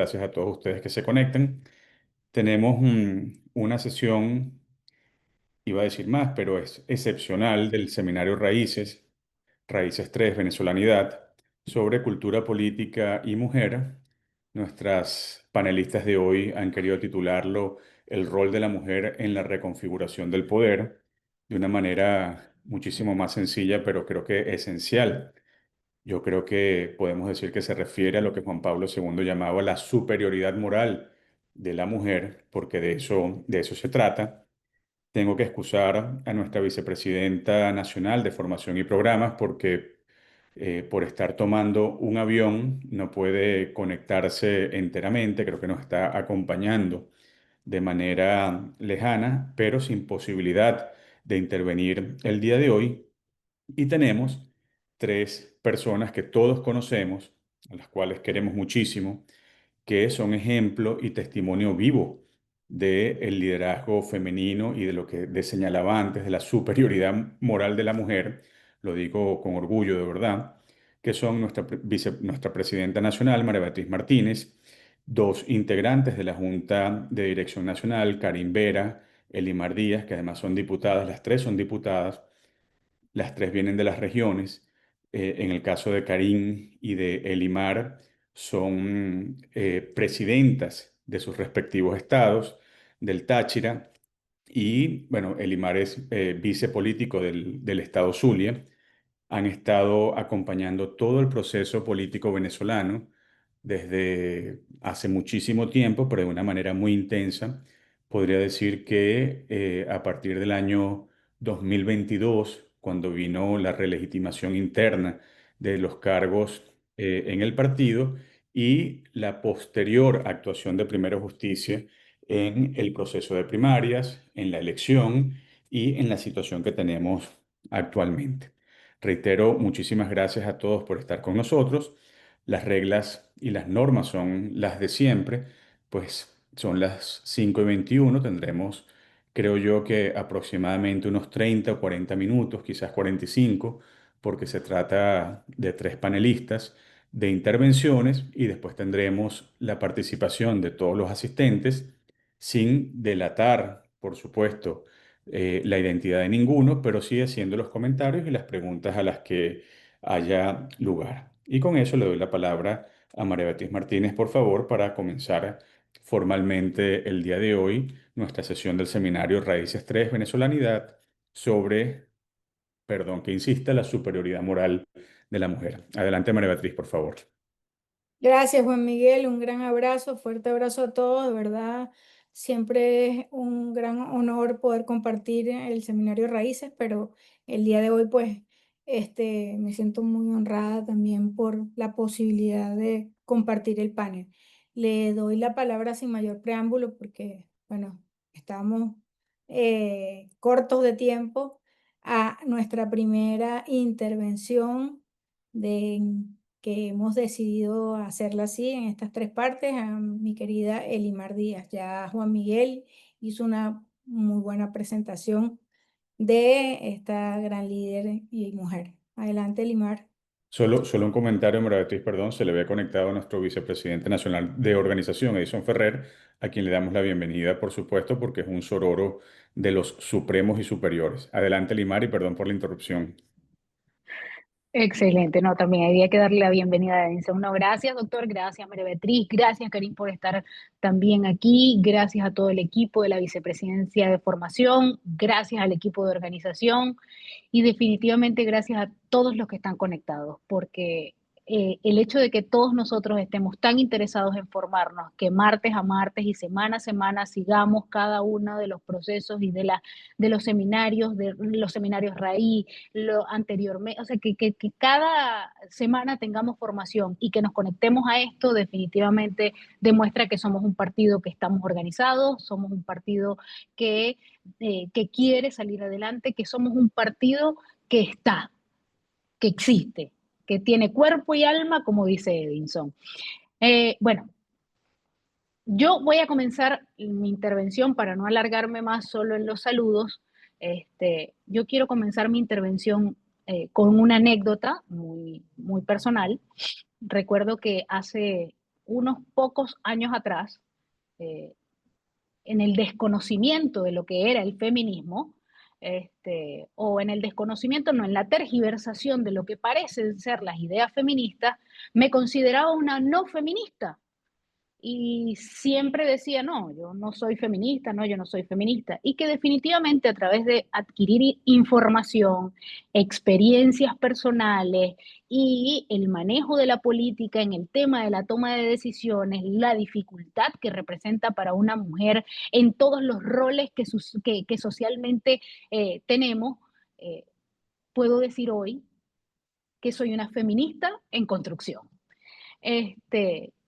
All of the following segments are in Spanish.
gracias a todos ustedes que se conectan. Tenemos una sesión, iba a decir más, pero es excepcional del seminario Raíces, Raíces 3 Venezolanidad, sobre cultura política y mujer. Nuestras panelistas de hoy han querido titularlo El rol de la mujer en la reconfiguración del poder, de una manera muchísimo más sencilla, pero creo que esencial. Yo creo que podemos decir que se refiere a lo que Juan Pablo II llamaba la superioridad moral de la mujer, porque de eso se trata. Tengo que excusar a nuestra vicepresidenta nacional de Formación y Programas porque por estar tomando un avión no puede conectarse enteramente, creo que nos está acompañando de manera lejana, pero sin posibilidad de intervenir el día de hoy. Y tenemos tres personas que todos conocemos, a las cuales queremos muchísimo, que son ejemplo y testimonio vivo del liderazgo femenino y de lo que señalaba antes, de la superioridad moral de la mujer, lo digo con orgullo de verdad, que son nuestra presidenta nacional, María Beatriz Martínez, dos integrantes de la Junta de Dirección Nacional, Karin Vera, Elimar Díaz, que además son diputadas, las tres son diputadas, las tres vienen de las regiones. En el caso de Karim y de Elimar, son presidentas de sus respectivos estados, del Táchira, y bueno, Elimar es vicepolítico del estado Zulia. Han estado acompañando todo el proceso político venezolano desde hace muchísimo tiempo, pero de una manera muy intensa. Podría decir que a partir del año 2022, cuando vino la relegitimación interna de los cargos en el partido y la posterior actuación de Primero Justicia en el proceso de primarias, en la elección y en la situación que tenemos actualmente. Reitero, muchísimas gracias a todos por estar con nosotros. Las reglas y las normas son las de siempre, pues son las 5:21. Tendremos, creo yo, que aproximadamente unos 30 o 40 minutos, quizás 45, porque se trata de tres panelistas de intervenciones y después tendremos la participación de todos los asistentes, sin delatar, por supuesto, la identidad de ninguno, pero sí haciendo los comentarios y las preguntas a las que haya lugar. Y con eso le doy la palabra a María Beatriz Martínez, por favor, para comenzar formalmente el día de hoy nuestra sesión del seminario Raíces 3 Venezolanidad sobre, perdón que insista, la superioridad moral de la mujer. Adelante, María Beatriz, por favor. Gracias, Juan Miguel. Un gran abrazo, fuerte abrazo a todos. De verdad, siempre es un gran honor poder compartir el seminario Raíces, pero el día de hoy, pues, me siento muy honrada también por la posibilidad de compartir el panel. Le doy la palabra sin mayor preámbulo porque, bueno, estamos cortos de tiempo a nuestra primera intervención de que hemos decidido hacerla así en estas tres partes, a mi querida Elimar Díaz. Ya Juan Miguel hizo una muy buena presentación de esta gran líder y mujer. Adelante, Elimar. Solo un comentario, María Beatriz, perdón, se le había conectado a nuestro vicepresidente nacional de organización, Edison Ferrer, a quien le damos la bienvenida, por supuesto, porque es un sororo de los supremos y superiores. Adelante, Limar, y perdón por la interrupción. Excelente, no, también había que darle la bienvenida a Edinson. No, gracias, doctor, gracias, María Beatriz, gracias, Karim, por estar también aquí, gracias a todo el equipo de la Vicepresidencia de Formación, gracias al equipo de organización y definitivamente gracias a todos los que están conectados, porque el hecho de que todos nosotros estemos tan interesados en formarnos, que martes a martes y semana a semana sigamos cada uno de los procesos y de los seminarios raíz, lo anteriormente, o sea, que cada semana tengamos formación y que nos conectemos a esto, definitivamente demuestra que somos un partido que estamos organizados, somos un partido que quiere salir adelante, que somos un partido que está, que existe, que tiene cuerpo y alma, como dice Edinson. Bueno, yo voy a comenzar mi intervención para no alargarme más solo en los saludos. Yo quiero comenzar mi intervención con una anécdota muy, muy personal. Recuerdo que hace unos pocos años atrás, en el desconocimiento de lo que era el feminismo, o en el desconocimiento, no, en la tergiversación de lo que parecen ser las ideas feministas, me consideraba una no feminista. Y siempre decía, no, yo no soy feminista, no, yo no soy feminista. Y que definitivamente a través de adquirir información, experiencias personales y el manejo de la política en el tema de la toma de decisiones, la dificultad que representa para una mujer en todos los roles que socialmente tenemos, eh, puedo decir hoy que soy una feminista en construcción.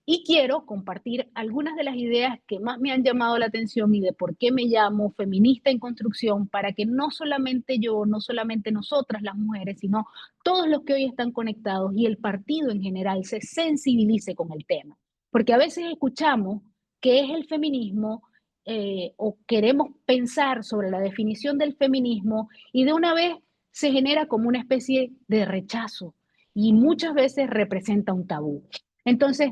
Y quiero compartir algunas de las ideas que más me han llamado la atención y de por qué me llamo feminista en construcción, para que no solamente yo, no solamente nosotras las mujeres, sino todos los que hoy están conectados y el partido en general se sensibilice con el tema. Porque a veces escuchamos qué es el feminismo, o queremos pensar sobre la definición del feminismo y de una vez se genera como una especie de rechazo y muchas veces representa un tabú. Entonces,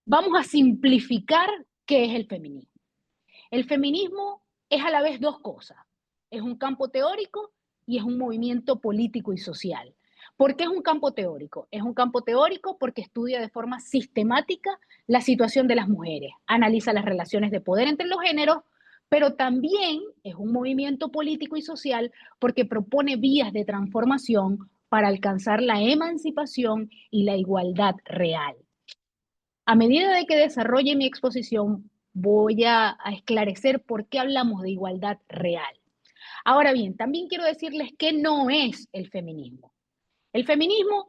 vamos a simplificar qué es el feminismo. El feminismo es a la vez dos cosas. Es un campo teórico y es un movimiento político y social. ¿Por qué es un campo teórico? Es un campo teórico porque estudia de forma sistemática la situación de las mujeres, analiza las relaciones de poder entre los géneros, pero también es un movimiento político y social porque propone vías de transformación para alcanzar la emancipación y la igualdad real. A medida de que desarrolle mi exposición, voy a esclarecer por qué hablamos de igualdad real. Ahora bien, también quiero decirles que no es el feminismo. El feminismo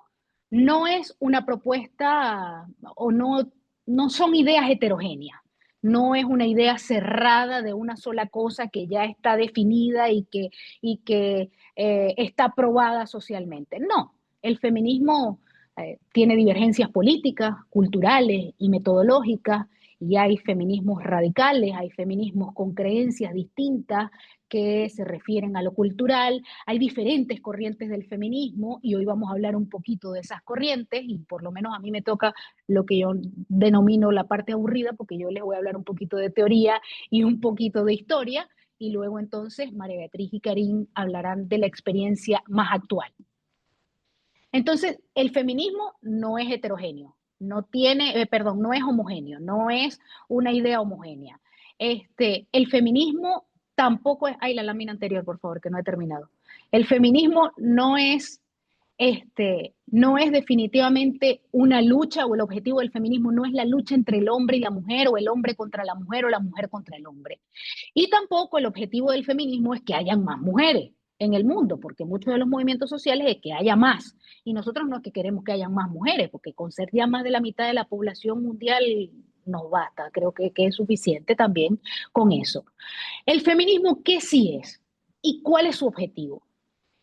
no es una propuesta o no son ideas heterogéneas. No es una idea cerrada de una sola cosa que ya está definida y que está aprobada socialmente. No, el feminismo tiene divergencias políticas, culturales y metodológicas, y hay feminismos radicales, hay feminismos con creencias distintas que se refieren a lo cultural. Hay diferentes corrientes del feminismo y hoy vamos a hablar un poquito de esas corrientes, y por lo menos a mí me toca lo que yo denomino la parte aburrida, porque yo les voy a hablar un poquito de teoría y un poquito de historia, y luego entonces María Beatriz y Karin hablarán de la experiencia más actual. Entonces, el feminismo no es heterogéneo, no es homogéneo, no es una idea homogénea. El feminismo tampoco es, ay, la lámina anterior, por favor, que no he terminado. El feminismo no es definitivamente una lucha, o el objetivo del feminismo no es la lucha entre el hombre y la mujer, o el hombre contra la mujer, o la mujer contra el hombre. Y tampoco el objetivo del feminismo es que hayan más mujeres en el mundo, porque muchos de los movimientos sociales es que haya más. Y nosotros no es que queremos que haya más mujeres, porque con ser ya más de la mitad de la población mundial nos basta. Creo que es suficiente también con eso. El feminismo, ¿qué sí es? ¿Y cuál es su objetivo?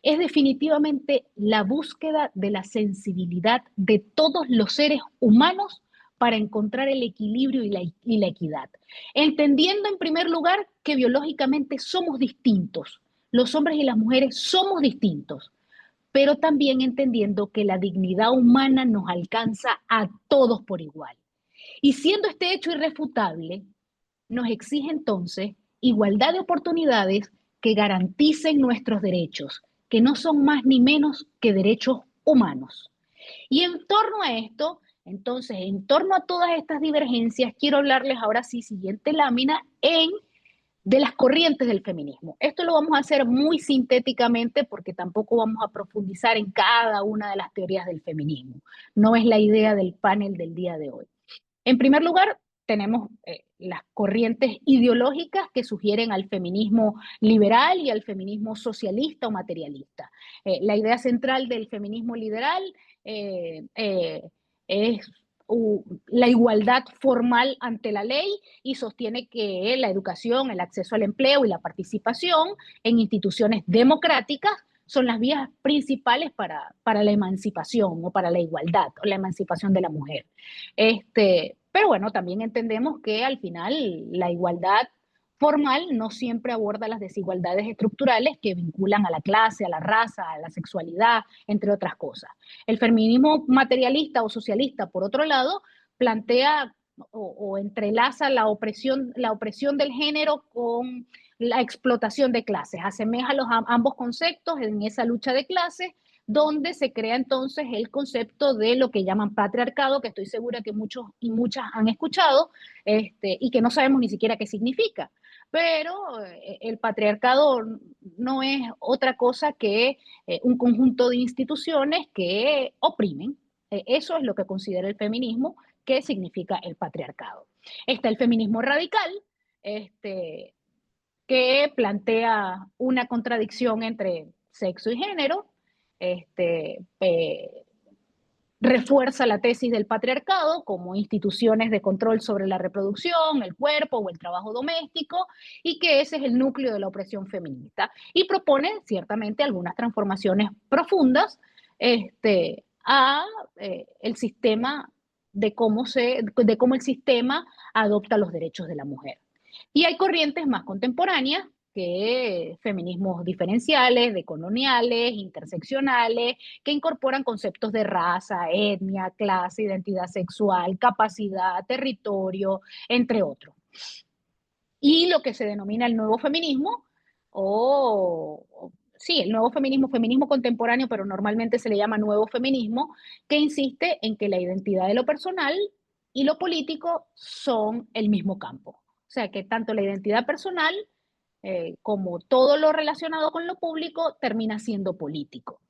Es definitivamente la búsqueda de la sensibilidad de todos los seres humanos para encontrar el equilibrio y la equidad. Entendiendo en primer lugar que biológicamente somos distintos, los hombres y las mujeres somos distintos, pero también entendiendo que la dignidad humana nos alcanza a todos por igual. Y siendo este hecho irrefutable, nos exige entonces igualdad de oportunidades que garanticen nuestros derechos, que no son más ni menos que derechos humanos. Y en torno a esto, entonces, en torno a todas estas divergencias, quiero hablarles ahora sí, siguiente lámina, de las corrientes del feminismo. Esto lo vamos a hacer muy sintéticamente porque tampoco vamos a profundizar en cada una de las teorías del feminismo. No es la idea del panel del día de hoy. En primer lugar, tenemos las corrientes ideológicas que sugieren al feminismo liberal y al feminismo socialista o materialista. La idea central del feminismo liberal es la igualdad formal ante la ley, y sostiene que la educación, el acceso al empleo y la participación en instituciones democráticas son las vías principales para la emancipación o para la igualdad o la emancipación de la mujer. Pero bueno, también entendemos que al final la igualdad formal no siempre aborda las desigualdades estructurales que vinculan a la clase, a la raza, a la sexualidad, entre otras cosas. El feminismo materialista o socialista, por otro lado, plantea o entrelaza la opresión del género con la explotación de clases, asemeja ambos conceptos en esa lucha de clases, donde se crea entonces el concepto de lo que llaman patriarcado, que estoy segura que muchos y muchas han escuchado, y que no sabemos ni siquiera qué significa. Pero el patriarcado no es otra cosa que un conjunto de instituciones que oprimen. Eso es lo que considera el feminismo, que significa el patriarcado. Está el feminismo radical, que plantea una contradicción entre sexo y género, refuerza la tesis del patriarcado como instituciones de control sobre la reproducción, el cuerpo o el trabajo doméstico, y que ese es el núcleo de la opresión feminista. Y propone ciertamente algunas transformaciones profundas a el sistema de cómo el sistema adopta los derechos de la mujer. Y hay corrientes más contemporáneas que feminismos diferenciales, decoloniales, interseccionales, que incorporan conceptos de raza, etnia, clase, identidad sexual, capacidad, territorio, entre otros. Y lo que se denomina el nuevo feminismo, sí, el nuevo feminismo, feminismo contemporáneo, pero normalmente se le llama nuevo feminismo, que insiste en que la identidad de lo personal y lo político son el mismo campo. O sea, que tanto la identidad personal como todo lo relacionado con lo público termina siendo político.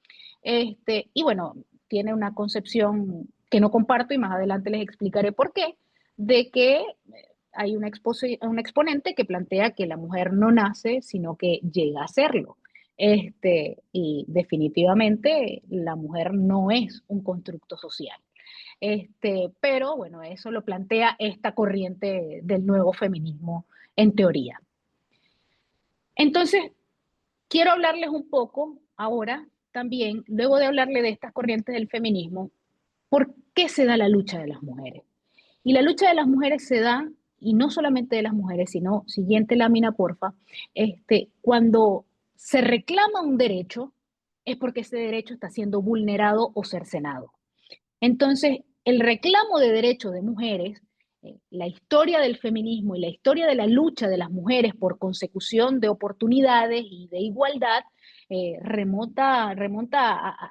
Y bueno, tiene una concepción que no comparto y más adelante les explicaré por qué, de que hay un exponente que plantea que la mujer no nace, sino que llega a serlo. Y definitivamente la mujer no es un constructo social. Pero bueno, eso lo plantea esta corriente del nuevo feminismo en teoría. Entonces, quiero hablarles un poco ahora también, luego de hablarle de estas corrientes del feminismo, por qué se da la lucha de las mujeres. Y la lucha de las mujeres se da, y no solamente de las mujeres, sino, siguiente lámina, porfa, cuando se reclama un derecho, es porque ese derecho está siendo vulnerado o cercenado. Entonces, el reclamo de derechos de mujeres, la historia del feminismo y la historia de la lucha de las mujeres por consecución de oportunidades y de igualdad, remonta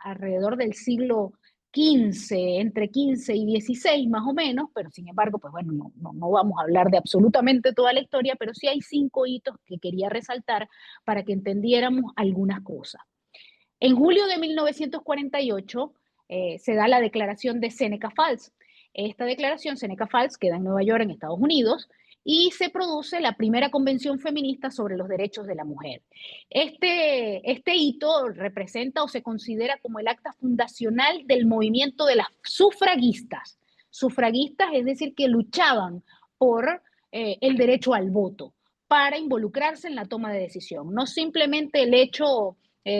alrededor del siglo XV, entre XV y XVI más o menos, pero sin embargo, pues bueno, no vamos a hablar de absolutamente toda la historia, pero sí hay 5 hitos que quería resaltar para que entendiéramos algunas cosas. En julio de 1948 se da la declaración de Seneca Falls. Esta declaración, Seneca Falls, queda en Nueva York, en Estados Unidos, y se produce la primera convención feminista sobre los derechos de la mujer. Este hito representa o se considera como el acta fundacional del movimiento de las sufragistas. Sufragistas, es decir, que luchaban por el derecho al voto, para involucrarse en la toma de decisión. No simplemente el hecho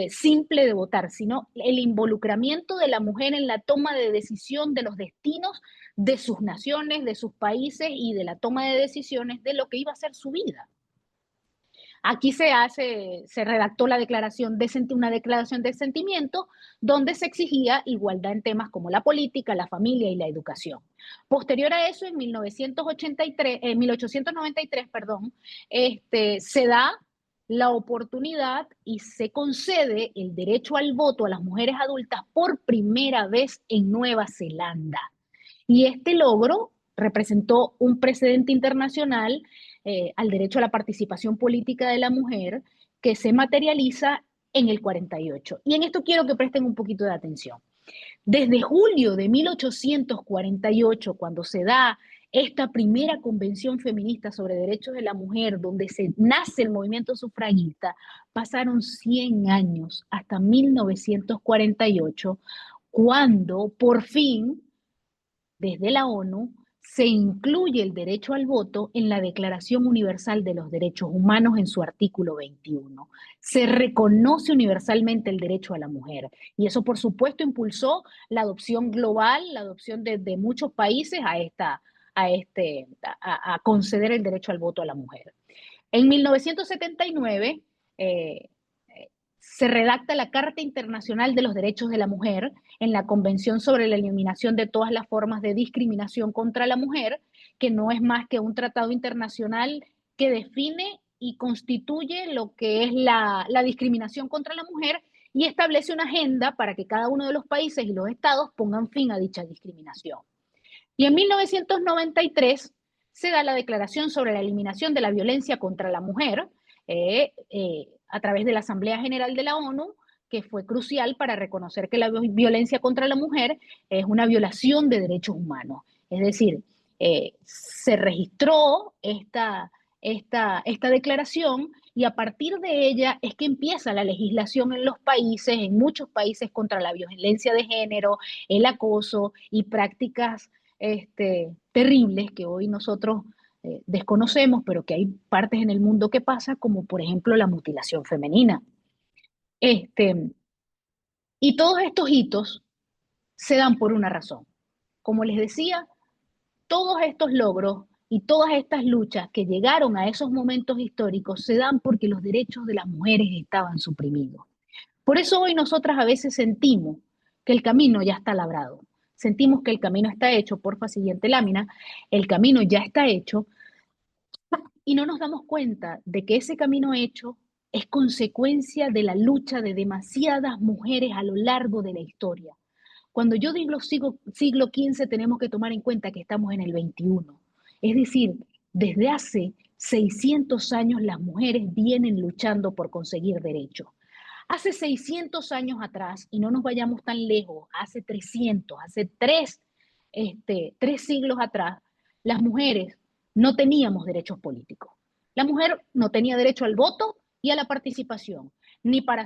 simple de votar, sino el involucramiento de la mujer en la toma de decisión de los destinos de sus naciones, de sus países y de la toma de decisiones de lo que iba a ser su vida. Aquí se redactó una declaración de sentimiento donde se exigía igualdad en temas como la política, la familia y la educación. Posterior a eso, en 1893, se da la oportunidad y se concede el derecho al voto a las mujeres adultas por primera vez en Nueva Zelanda. Y este logro representó un precedente internacional al derecho a la participación política de la mujer que se materializa en el 48. Y en esto quiero que presten un poquito de atención. Desde julio de 1848, cuando se da esta primera convención feminista sobre derechos de la mujer, donde nace el movimiento sufragista, pasaron 100 años hasta 1948, cuando por fin, desde la ONU, se incluye el derecho al voto en la Declaración Universal de los Derechos Humanos en su artículo 21. Se reconoce universalmente el derecho a la mujer y eso, por supuesto, impulsó la adopción global, la adopción de muchos países a conceder el derecho al voto a la mujer. En 1979 se redacta la Carta Internacional de los Derechos de la Mujer en la Convención sobre la Eliminación de todas las formas de discriminación contra la mujer, que no es más que un tratado internacional que define y constituye lo que es la discriminación contra la mujer y establece una agenda para que cada uno de los países y los estados pongan fin a dicha discriminación. Y en 1993 se da la Declaración sobre la Eliminación de la Violencia contra la Mujer a través de la Asamblea General de la ONU, que fue crucial para reconocer que la violencia contra la mujer es una violación de derechos humanos. Es decir, se registró esta declaración y a partir de ella es que empieza la legislación en los países, en muchos países, contra la violencia de género, el acoso y prácticas terribles que hoy nosotros desconocemos, pero que hay partes en el mundo que pasa, como por ejemplo la mutilación femenina. Y todos estos hitos se dan por una razón. Como les decía, todos estos logros y todas estas luchas que llegaron a esos momentos históricos se dan porque los derechos de las mujeres estaban suprimidos. Por eso hoy nosotras a veces sentimos que el camino ya está labrado. Sentimos que el camino está hecho, porfa, siguiente lámina, el camino ya está hecho y no nos damos cuenta de que ese camino hecho es consecuencia de la lucha de demasiadas mujeres a lo largo de la historia. Cuando yo digo siglo XV, tenemos que tomar en cuenta que estamos en el XXI. Es decir, desde hace 600 años las mujeres vienen luchando por conseguir derechos. Hace 600 años atrás, y no nos vayamos tan lejos, hace 300, hace tres siglos atrás, las mujeres no teníamos derechos políticos. La mujer no tenía derecho al voto y a la participación, ni para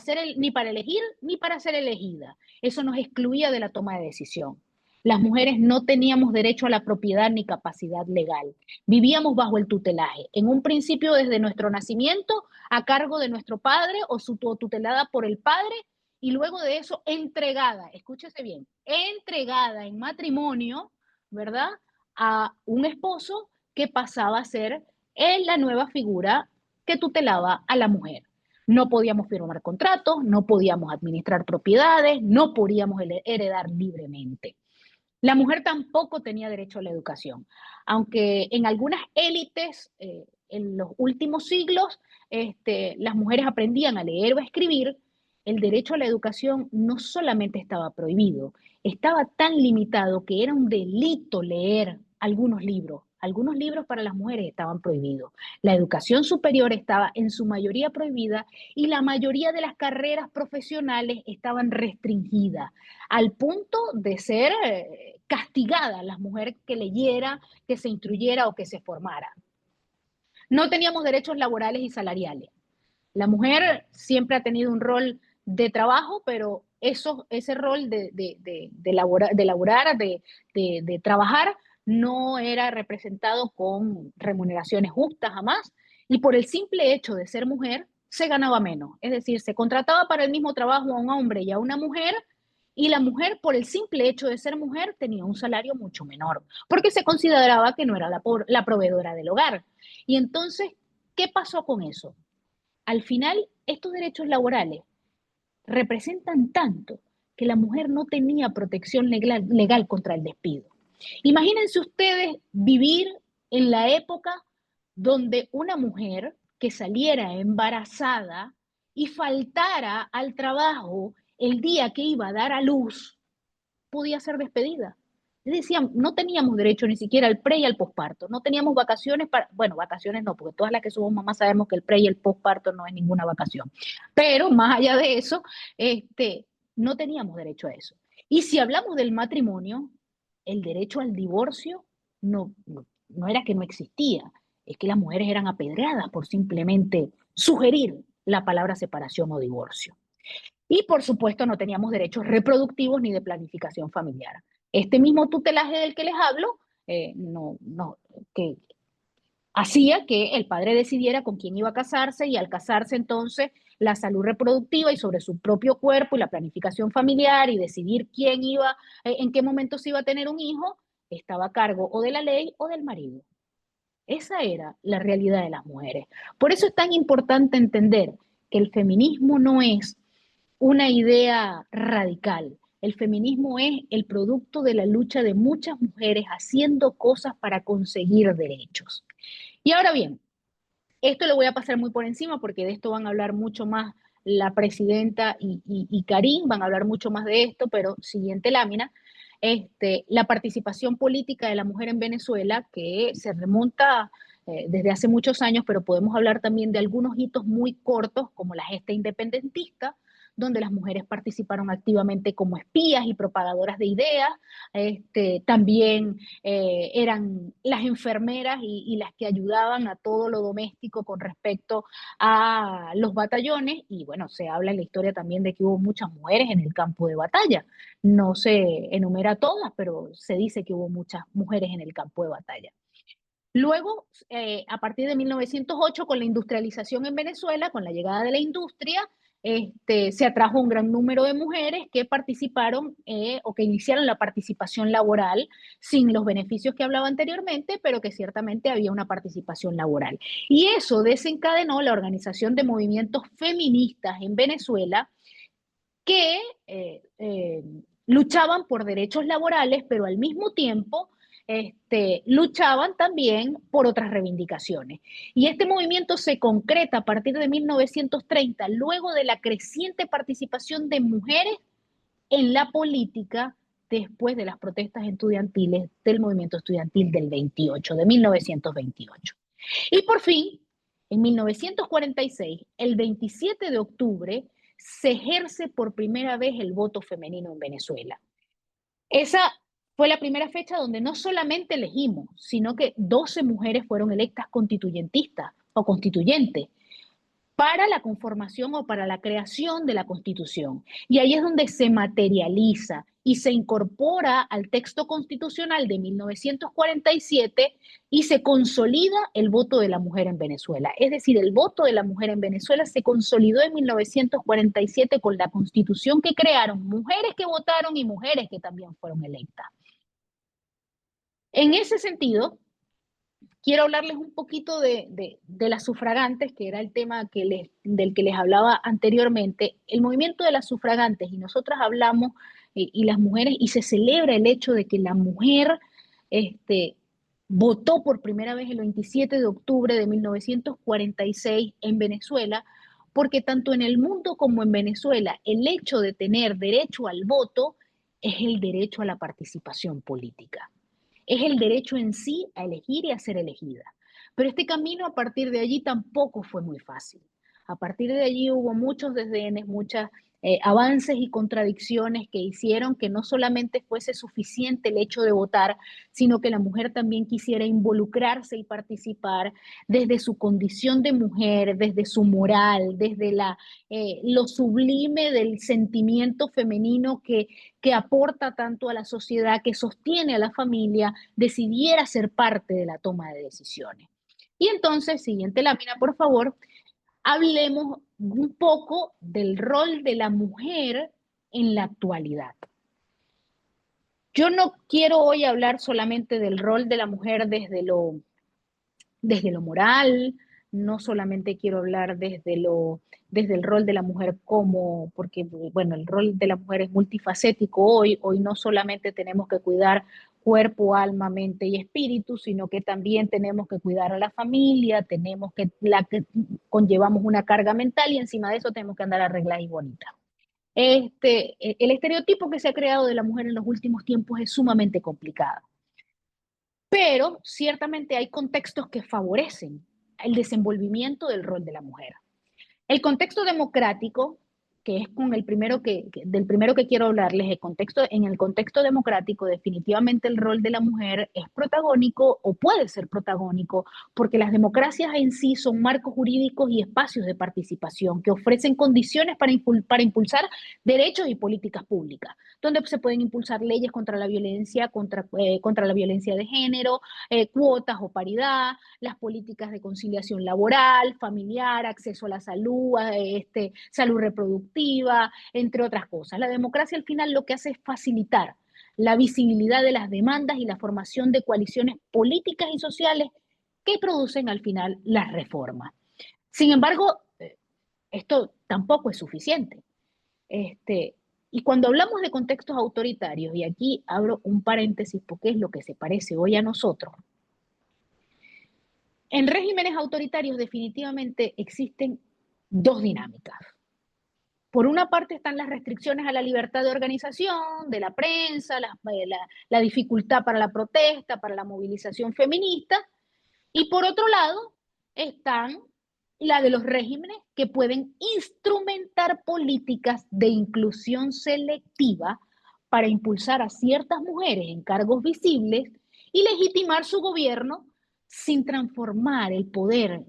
elegir ni para ser elegida. Eso nos excluía de la toma de decisión. Las mujeres no teníamos derecho a la propiedad ni capacidad legal. Vivíamos bajo el tutelaje, en un principio desde nuestro nacimiento, a cargo de nuestro padre o tutelada por el padre, y luego de eso entregada, escúchese bien, entregada en matrimonio, ¿verdad?, a un esposo que pasaba a ser la nueva figura que tutelaba a la mujer. No podíamos firmar contratos, no podíamos administrar propiedades, no podíamos heredar libremente. La mujer tampoco tenía derecho a la educación, aunque en algunas élites en los últimos siglos las mujeres aprendían a leer o a escribir. El derecho a la educación no solamente estaba prohibido, estaba tan limitado que era un delito leer algunos libros. Algunos libros para las mujeres estaban prohibidos. La educación superior estaba en su mayoría prohibida y la mayoría de las carreras profesionales estaban restringidas, al punto de ser castigada las mujeres que leyera, que se instruyera o que se formara. No teníamos derechos laborales y salariales. La mujer siempre ha tenido un rol de trabajo, pero ese rol de laborar, de trabajar, no era representado con remuneraciones justas jamás, y por el simple hecho de ser mujer, se ganaba menos. Es decir, se contrataba para el mismo trabajo a un hombre y a una mujer, y la mujer, por el simple hecho de ser mujer, tenía un salario mucho menor, porque se consideraba que no era la proveedora del hogar. Y entonces, ¿qué pasó con eso? Al final, estos derechos laborales representan tanto que la mujer no tenía protección legal contra el despido. Imagínense ustedes vivir en la época donde una mujer que saliera embarazada y faltara al trabajo el día que iba a dar a luz, podía ser despedida. Les decían, no teníamos derecho ni siquiera al pre y al posparto, no teníamos vacaciones bueno, vacaciones no, porque todas las que somos mamás sabemos que el pre y el posparto no es ninguna vacación, pero más allá de eso, no teníamos derecho a eso. Y si hablamos del matrimonio, el derecho al divorcio no era que no existía, es que las mujeres eran apedreadas por simplemente sugerir la palabra separación o divorcio. Y por supuesto no teníamos derechos reproductivos ni de planificación familiar. Este mismo tutelaje del que les hablo, que hacía que el padre decidiera con quién iba a casarse y al casarse entonces la salud reproductiva y sobre su propio cuerpo y la planificación familiar y decidir quién iba, en qué momento se iba a tener un hijo, estaba a cargo o de la ley o del marido. Esa era la realidad de las mujeres. Por eso es tan importante entender que el feminismo no es una idea radical. El feminismo es el producto de la lucha de muchas mujeres haciendo cosas para conseguir derechos. Y ahora bien, esto lo voy a pasar muy por encima porque de esto van a hablar mucho más la presidenta y Karim, van a hablar mucho más de esto, pero siguiente lámina, la participación política de la mujer en Venezuela, que se remonta desde hace muchos años, pero podemos hablar también de algunos hitos muy cortos, como la gesta independentista, donde las mujeres participaron activamente como espías y propagadoras de ideas, también eran las enfermeras y las que ayudaban a todo lo doméstico con respecto a los batallones. Y bueno, se habla en la historia también de que hubo muchas mujeres en el campo de batalla. No se enumera todas, pero se dice que hubo muchas mujeres en el campo de batalla. Luego, a partir de 1908, con la industrialización en Venezuela, con la llegada de la industria, se atrajo un gran número de mujeres que participaron o que iniciaron la participación laboral sin los beneficios que hablaba anteriormente, pero que ciertamente había una participación laboral. Y eso desencadenó la organización de movimientos feministas en Venezuela que luchaban por derechos laborales, pero al mismo tiempo luchaban también por otras reivindicaciones. Y este movimiento se concreta a partir de 1930, luego de la creciente participación de mujeres en la política después de las protestas estudiantiles del movimiento estudiantil del 28, de 1928. Y por fin, en 1946, el 27 de octubre, se ejerce por primera vez el voto femenino en Venezuela. Esa fue la primera fecha donde no solamente elegimos, sino que 12 mujeres fueron electas constituyentistas o constituyentes para la conformación o para la creación de la Constitución. Y ahí es donde se materializa y se incorpora al texto constitucional de 1947 y se consolida el voto de la mujer en Venezuela. Es decir, el voto de la mujer en Venezuela se consolidó en 1947 con la Constitución que crearon mujeres que votaron y mujeres que también fueron electas. En ese sentido, quiero hablarles un poquito de las sufragantes, que era el tema del que les hablaba anteriormente. El movimiento de las sufragantes, y nosotras hablamos, y las mujeres, y se celebra el hecho de que la mujer votó por primera vez el 27 de octubre de 1946 en Venezuela, porque tanto en el mundo como en Venezuela, el hecho de tener derecho al voto es el derecho a la participación política. Es el derecho en sí a elegir y a ser elegida. Pero este camino a partir de allí tampoco fue muy fácil. A partir de allí hubo muchos desdenes, muchos avances y contradicciones que hicieron que no solamente fuese suficiente el hecho de votar, sino que la mujer también quisiera involucrarse y participar desde su condición de mujer, desde su moral, desde lo sublime del sentimiento femenino que aporta tanto a la sociedad, que sostiene a la familia, decidiera ser parte de la toma de decisiones. Y entonces, siguiente lámina, por favor, hablemos un poco del rol de la mujer en la actualidad. Yo no quiero hoy hablar solamente del rol de la mujer desde lo moral, no solamente quiero hablar desde el rol de la mujer como, porque bueno, el rol de la mujer es multifacético hoy no solamente tenemos que cuidar cuerpo, alma, mente y espíritu, sino que también tenemos que cuidar a la familia, que conllevamos una carga mental y encima de eso tenemos que andar arregladas y bonitas. El estereotipo que se ha creado de la mujer en los últimos tiempos es sumamente complicado. Pero ciertamente hay contextos que favorecen el desenvolvimiento del rol de la mujer. El contexto democrático, que es con del primero que quiero hablarles, en el contexto democrático definitivamente el rol de la mujer es protagónico o puede ser protagónico porque las democracias en sí son marcos jurídicos y espacios de participación que ofrecen condiciones para impulsar derechos y políticas públicas, donde se pueden impulsar leyes contra la violencia, contra la violencia de género, cuotas o paridad, las políticas de conciliación laboral, familiar, acceso a la salud, salud reproductiva, entre otras cosas. La democracia al final lo que hace es facilitar la visibilidad de las demandas y la formación de coaliciones políticas y sociales que producen al final las reformas. Sin embargo, esto tampoco es suficiente. Y cuando hablamos de contextos autoritarios, y aquí abro un paréntesis porque es lo que se parece hoy a nosotros, en regímenes autoritarios definitivamente existen dos dinámicas. Por una parte están las restricciones a la libertad de organización, de la prensa, la dificultad para la protesta, para la movilización feminista, y por otro lado están la de los regímenes que pueden instrumentar políticas de inclusión selectiva para impulsar a ciertas mujeres en cargos visibles y legitimar su gobierno sin transformar el poder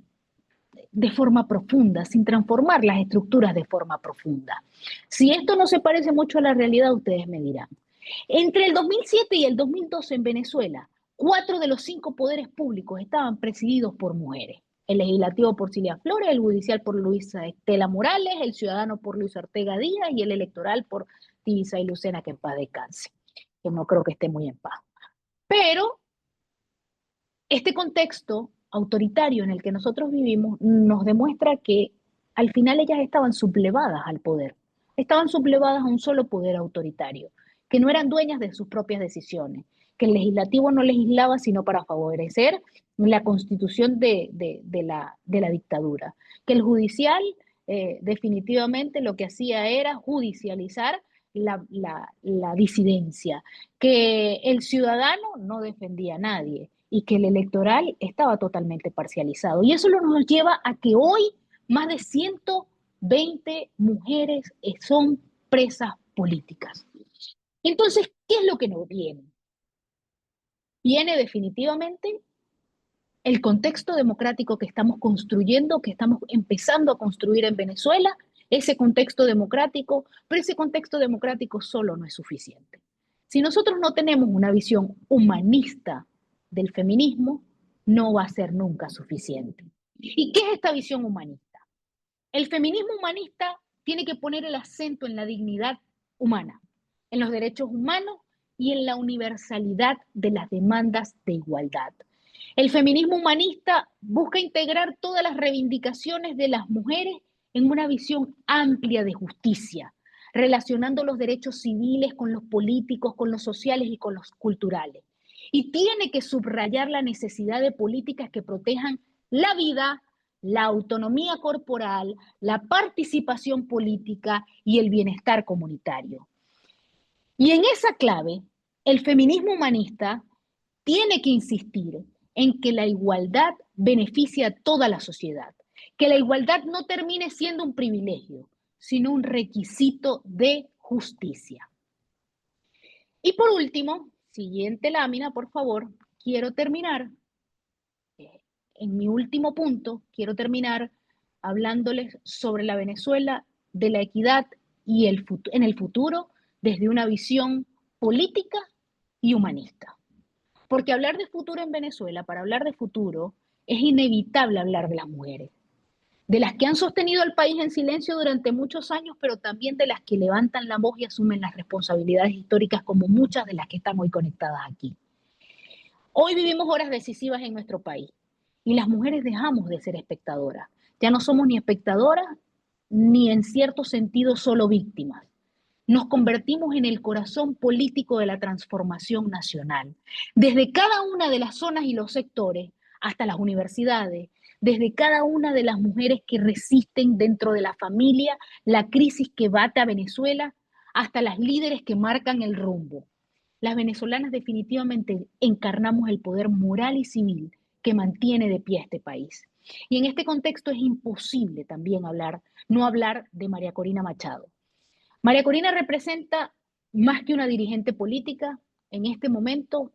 de forma profunda, sin transformar las estructuras de forma profunda. Si esto no se parece mucho a la realidad, ustedes me dirán. Entre el 2007 y el 2012 en Venezuela, 4 de los 5 poderes públicos estaban presididos por mujeres. El legislativo por Cilia Flores, el judicial por Luisa Estela Morales, el ciudadano por Luis Ortega Díaz y el electoral por Tibisay Lucena, que en paz descanse, que no creo que esté muy en paz. Pero este contexto autoritario en el que nosotros vivimos nos demuestra que al final ellas estaban sublevadas al poder, estaban sublevadas a un solo poder autoritario, que no eran dueñas de sus propias decisiones, que el legislativo no legislaba sino para favorecer la constitución de la dictadura, que el judicial definitivamente lo que hacía era judicializar la disidencia, que el ciudadano no defendía a nadie y que el electoral estaba totalmente parcializado. Y eso nos lleva a que hoy más de 120 mujeres son presas políticas. Entonces, ¿qué es lo que nos viene? Viene definitivamente el contexto democrático que estamos construyendo, que estamos empezando a construir en Venezuela, ese contexto democrático, pero ese contexto democrático solo no es suficiente. Si nosotros no tenemos una visión humanista del feminismo, no va a ser nunca suficiente. ¿Y qué es esta visión humanista? El feminismo humanista tiene que poner el acento en la dignidad humana, en los derechos humanos y en la universalidad de las demandas de igualdad. El feminismo humanista busca integrar todas las reivindicaciones de las mujeres en una visión amplia de justicia, relacionando los derechos civiles con los políticos, con los sociales y con los culturales. Y tiene que subrayar la necesidad de políticas que protejan la vida, la autonomía corporal, la participación política y el bienestar comunitario. Y en esa clave, el feminismo humanista tiene que insistir en que la igualdad beneficia a toda la sociedad, que la igualdad no termine siendo un privilegio, sino un requisito de justicia. Y por último, siguiente lámina, por favor, quiero terminar, en mi último punto, quiero terminar hablándoles sobre la Venezuela de la equidad y en el futuro desde una visión política y humanista. Porque hablar de futuro en Venezuela, para hablar de futuro, es inevitable hablar de las mujeres, de las que han sostenido al país en silencio durante muchos años, pero también de las que levantan la voz y asumen las responsabilidades históricas como muchas de las que están hoy conectadas aquí. Hoy vivimos horas decisivas en nuestro país y las mujeres dejamos de ser espectadoras. Ya no somos ni espectadoras ni en cierto sentido solo víctimas. Nos convertimos en el corazón político de la transformación nacional. Desde cada una de las zonas y los sectores hasta las universidades, desde cada una de las mujeres que resisten dentro de la familia la crisis que bate a Venezuela, hasta las líderes que marcan el rumbo. Las venezolanas definitivamente encarnamos el poder moral y civil que mantiene de pie a este país. Y en este contexto es imposible también no hablar de María Corina Machado. María Corina representa más que una dirigente política en este momento,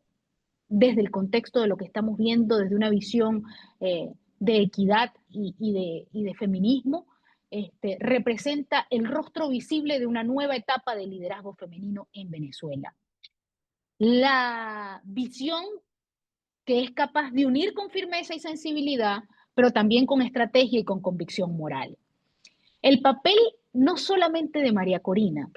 desde el contexto de lo que estamos viendo, desde una visión de equidad y de feminismo, representa el rostro visible de una nueva etapa de liderazgo femenino en Venezuela. La visión que es capaz de unir con firmeza y sensibilidad, pero también con estrategia y con convicción moral. El papel no solamente de María Corina,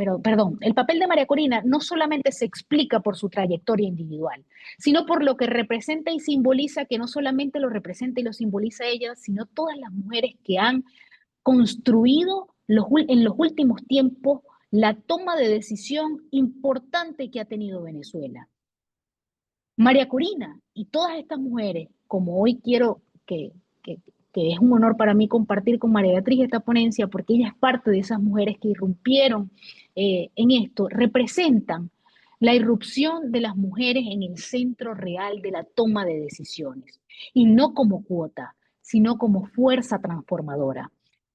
el papel de María Corina no solamente se explica por su trayectoria individual, sino por lo que representa y simboliza, que no solamente lo representa y lo simboliza ella, sino todas las mujeres que han construido en los últimos tiempos la toma de decisión importante que ha tenido Venezuela. María Corina y todas estas mujeres, como hoy quiero que es un honor para mí compartir con María Beatriz esta ponencia, porque ella es parte de esas mujeres que irrumpieron en esto, representan la irrupción de las mujeres en el centro real de la toma de decisiones, y no como cuota, sino como fuerza transformadora.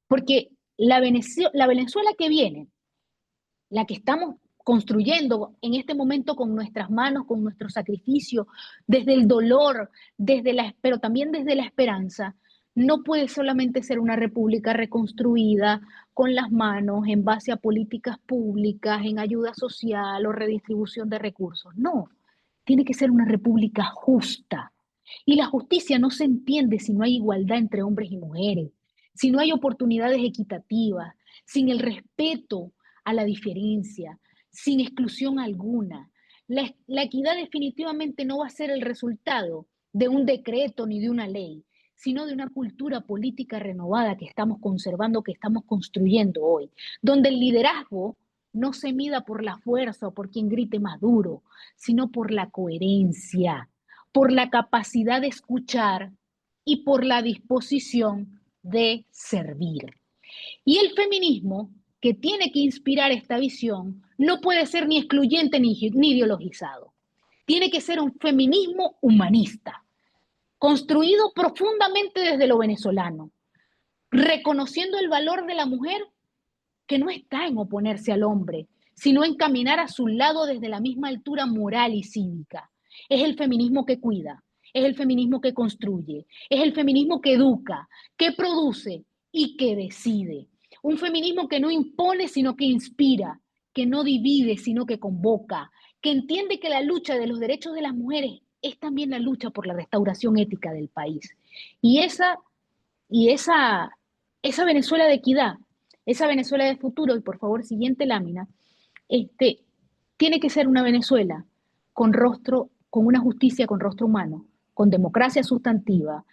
Porque la Venezuela que viene, la que estamos construyendo en este momento con nuestras manos, con nuestro sacrificio, desde el dolor, pero también desde la esperanza, no puede solamente ser una república reconstruida con las manos en base a políticas públicas, en ayuda social o redistribución de recursos. No, tiene que ser una república justa. Y la justicia no se entiende si no hay igualdad entre hombres y mujeres, si no hay oportunidades equitativas, sin el respeto a la diferencia, sin exclusión alguna. La equidad definitivamente no va a ser el resultado de un decreto ni de una ley, sino de una cultura política renovada que estamos conservando, que estamos construyendo hoy, donde el liderazgo no se mida por la fuerza o por quien grite más duro, sino por la coherencia, por la capacidad de escuchar y por la disposición de servir. Y el feminismo, que tiene que inspirar esta visión, no puede ser ni excluyente ni ideologizado. Tiene que ser un feminismo humanista, construido profundamente desde lo venezolano, reconociendo el valor de la mujer, que no está en oponerse al hombre, sino en caminar a su lado desde la misma altura moral y cívica. Es el feminismo que cuida, es el feminismo que construye, es el feminismo que educa, que produce y que decide. Un feminismo que no impone, sino que inspira, que no divide, sino que convoca, que entiende que la lucha de los derechos de las mujeres es también la lucha por la restauración ética del país. Y esa Venezuela de equidad, esa Venezuela de futuro, y por favor, siguiente lámina, tiene que ser una Venezuela con rostro, con una justicia con rostro humano, con democracia sustantiva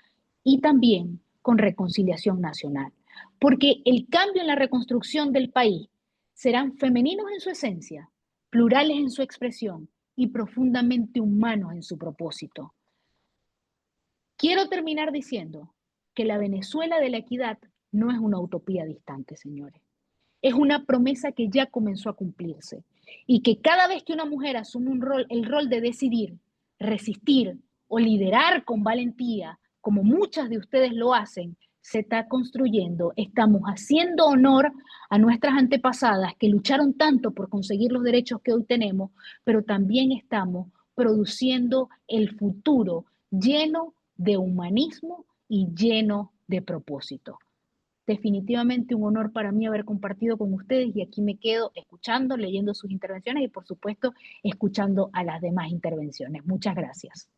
y también con reconciliación nacional. Porque el cambio en la reconstrucción del país serán femeninos en su esencia, plurales en su expresión y profundamente humanos en su propósito. Quiero terminar diciendo que la Venezuela de la equidad no es una utopía distante, señores. Es una promesa que ya comenzó a cumplirse y que cada vez que una mujer asume el rol de decidir, resistir o liderar con valentía, como muchas de ustedes lo hacen, se está construyendo. Estamos haciendo honor a nuestras antepasadas que lucharon tanto por conseguir los derechos que hoy tenemos, pero también estamos produciendo el futuro lleno de humanismo y lleno de propósito. Definitivamente un honor para mí haber compartido con ustedes, y aquí me quedo escuchando, leyendo sus intervenciones y por supuesto escuchando a las demás intervenciones. Muchas gracias.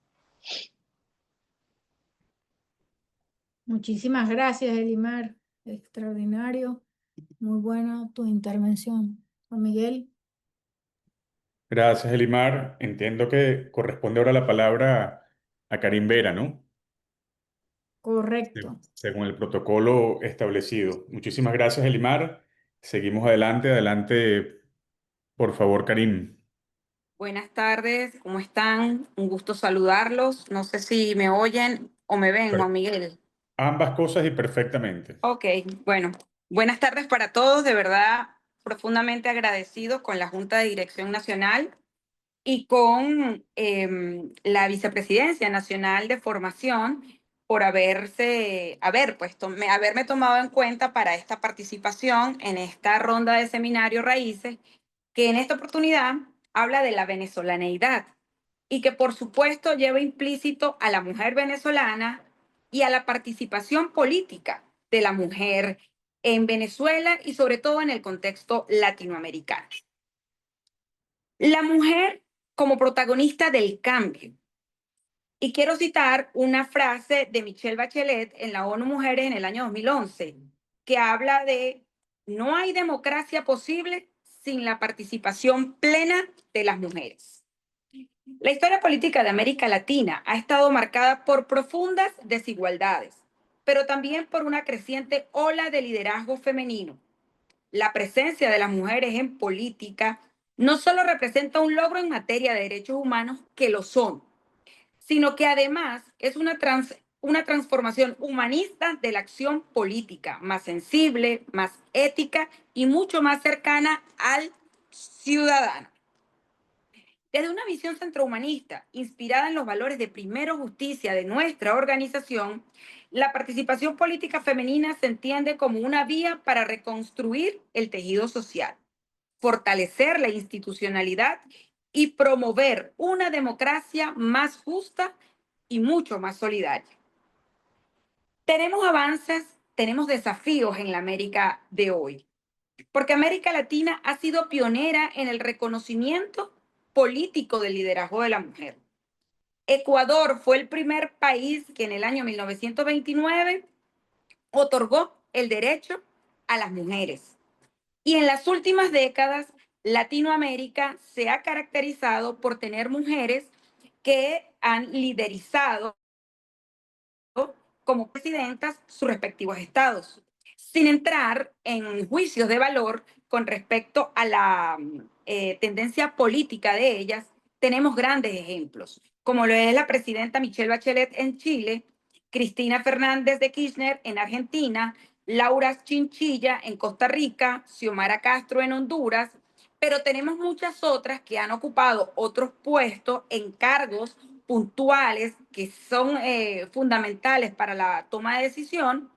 Muchísimas gracias, Elimar. Extraordinario. Muy buena tu intervención. Juan Miguel. Gracias, Elimar. Entiendo que corresponde ahora la palabra a Karim Vera, ¿no? Correcto. Según el protocolo establecido. Muchísimas gracias, Elimar. Seguimos adelante, adelante, por favor, Karim. Buenas tardes, ¿cómo están? Un gusto saludarlos. No sé si me oyen o me ven, Juan Miguel. Ambas cosas y perfectamente. Ok, bueno, buenas tardes para todos. De verdad, profundamente agradecidos con la Junta de Dirección Nacional y con la Vicepresidencia Nacional de Formación por haberme tomado en cuenta para esta participación en esta ronda de seminario Raíces, que en esta oportunidad habla de la venezolaneidad y que por supuesto lleva implícito a la mujer venezolana y a la participación política de la mujer en Venezuela y sobre todo en el contexto latinoamericano. La mujer como protagonista del cambio. Y quiero citar una frase de Michelle Bachelet en la ONU Mujeres en el año 2011, que habla de: no hay democracia posible sin la participación plena de las mujeres. La historia política de América Latina ha estado marcada por profundas desigualdades, pero también por una creciente ola de liderazgo femenino. la presencia de las mujeres en política no solo representa un logro en materia de derechos humanos, que lo son, sino que además es una transformación humanista de la acción política, más sensible, más ética y mucho más cercana al ciudadano. Desde una visión centrohumanista, inspirada en los valores de primero justicia de nuestra organización, la participación política femenina se entiende como una vía para reconstruir el tejido social, fortalecer la institucionalidad y promover una democracia más justa y mucho más solidaria. Tenemos avances, tenemos desafíos en la América de hoy, porque América Latina ha sido pionera en el reconocimiento político del liderazgo de la mujer. Ecuador fue el primer país que en el año 1929 otorgó el derecho a las mujeres. Y en las últimas décadas, Latinoamérica se ha caracterizado por tener mujeres que han liderizado como presidentas sus respectivos estados, sin entrar en juicios de valor con respecto a la tendencia política de ellas. Tenemos grandes ejemplos, como lo es la presidenta Michelle Bachelet en Chile, Cristina Fernández de Kirchner en Argentina, Laura Chinchilla en Costa Rica, Xiomara Castro en Honduras, pero tenemos muchas otras que han ocupado otros puestos en cargos puntuales que son fundamentales para la toma de decisión,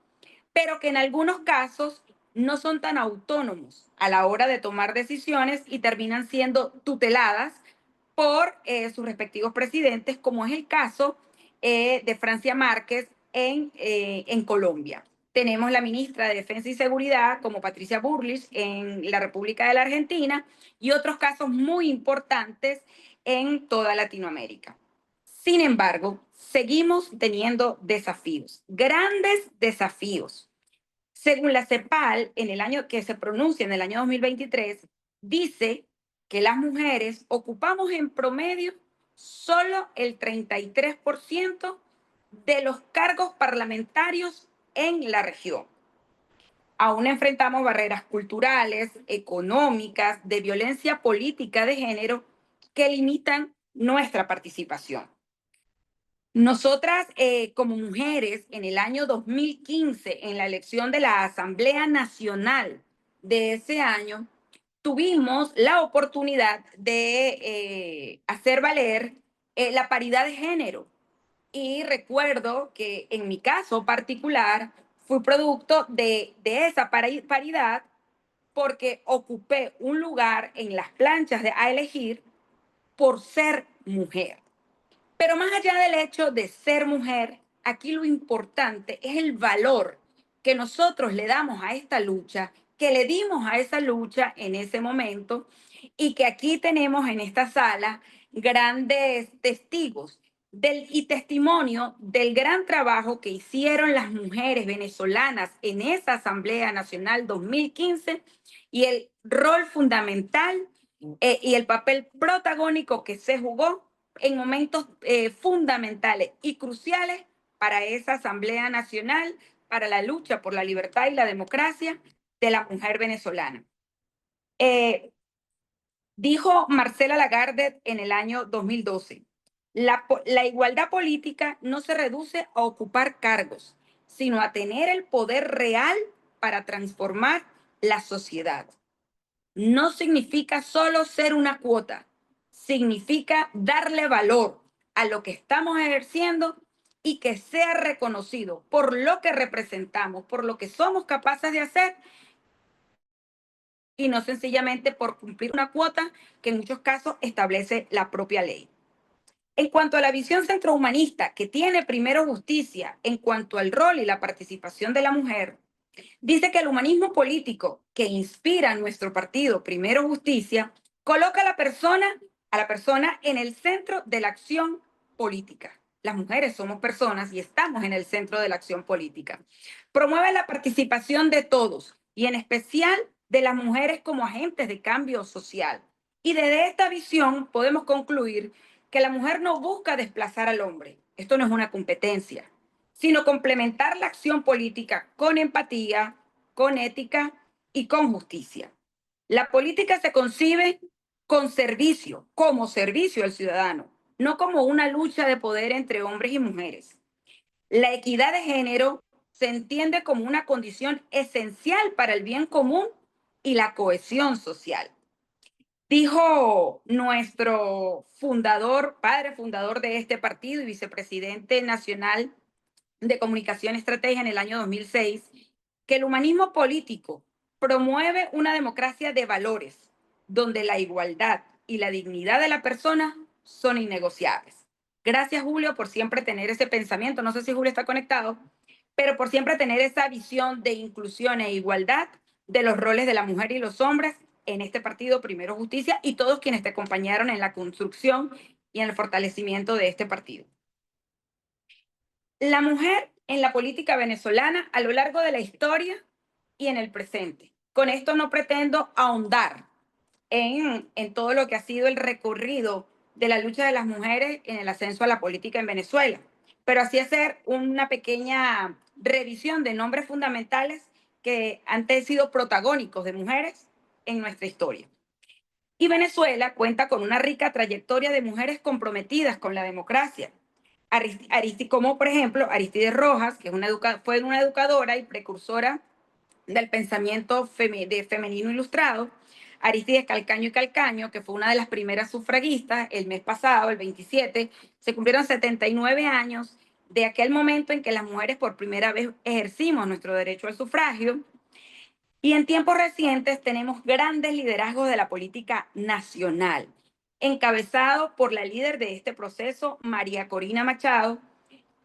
pero que en algunos casos no son tan autónomos a la hora de tomar decisiones y terminan siendo tuteladas por sus respectivos presidentes, como es el caso de Francia Márquez en Colombia. Tenemos la ministra de Defensa y Seguridad, como Patricia Burlich, en la República de la Argentina, y otros casos muy importantes en toda Latinoamérica. Sin embargo, seguimos teniendo desafíos, grandes desafíos. Según la CEPAL, en el año que se pronuncia en el año 2023, dice que las mujeres ocupamos en promedio solo el 33% de los cargos parlamentarios en la región. Aún enfrentamos barreras culturales, económicas, de violencia política de género que limitan nuestra participación. Nosotras, como mujeres, en el año 2015, en la elección de la Asamblea Nacional de ese año, tuvimos la oportunidad de hacer valer la paridad de género. Y recuerdo que en mi caso particular fui producto de esa paridad, porque ocupé un lugar en las planchas a elegir por ser mujer. Pero más allá del hecho de ser mujer, aquí lo importante es el valor que nosotros le damos a esta lucha, que le dimos a esa lucha en ese momento, y que aquí tenemos en esta sala grandes testigos y testimonio del gran trabajo que hicieron las mujeres venezolanas en esa Asamblea Nacional 2015 y el rol fundamental y el papel protagónico que se jugó en momentos fundamentales y cruciales para esa Asamblea Nacional, para la lucha por la libertad y la democracia de la mujer venezolana. Dijo Marcela Lagarde en el año 2012, la igualdad política no se reduce a ocupar cargos, sino a tener el poder real para transformar la sociedad. No significa solo ser una cuota, significa darle valor a lo que estamos ejerciendo y que sea reconocido por lo que representamos, por lo que somos capaces de hacer, y no sencillamente por cumplir una cuota que en muchos casos establece la propia ley. En cuanto a la visión centrohumanista, que tiene primero justicia en cuanto al rol y la participación de la mujer, dice que el humanismo político que inspira nuestro partido Primero Justicia coloca a la persona en el centro de la acción política. Las mujeres somos personas y estamos en el centro de la acción política. Promueve la participación de todos y en especial de las mujeres como agentes de cambio social. Y desde esta visión podemos concluir que la mujer no busca desplazar al hombre. Esto no es una competencia, sino complementar la acción política con empatía, con ética y con justicia. La política se concibe con servicio, como servicio al ciudadano, no como una lucha de poder entre hombres y mujeres. La equidad de género se entiende como una condición esencial para el bien común y la cohesión social. Dijo nuestro fundador, padre fundador de este partido y vicepresidente nacional de Comunicación y Estrategia en el año 2006, que el humanismo político promueve una democracia de valores, donde la igualdad y la dignidad de la persona son innegociables. Gracias, Julio, por siempre tener ese pensamiento. No sé si Julio está conectado, pero por siempre tener esa visión de inclusión e igualdad de los roles de la mujer y los hombres en este partido Primero Justicia y todos quienes te acompañaron en la construcción y en el fortalecimiento de este partido. La mujer en la política venezolana a lo largo de la historia y en el presente. Con esto no pretendo ahondar en todo lo que ha sido el recorrido de la lucha de las mujeres en el ascenso a la política en Venezuela, pero así hacer una pequeña revisión de nombres fundamentales que han sido protagónicos de mujeres en nuestra historia. Y Venezuela cuenta con una rica trayectoria de mujeres comprometidas con la democracia, como por ejemplo Aristides Rojas, que fue una educadora y precursora del pensamiento femenino ilustrado, Aristides Calcaño y Calcaño, que fue una de las primeras sufragistas, el mes pasado, el 27, se cumplieron 79 años de aquel momento en que las mujeres por primera vez ejercimos nuestro derecho al sufragio. Y en tiempos recientes tenemos grandes liderazgos de la política nacional, encabezado por la líder de este proceso, María Corina Machado,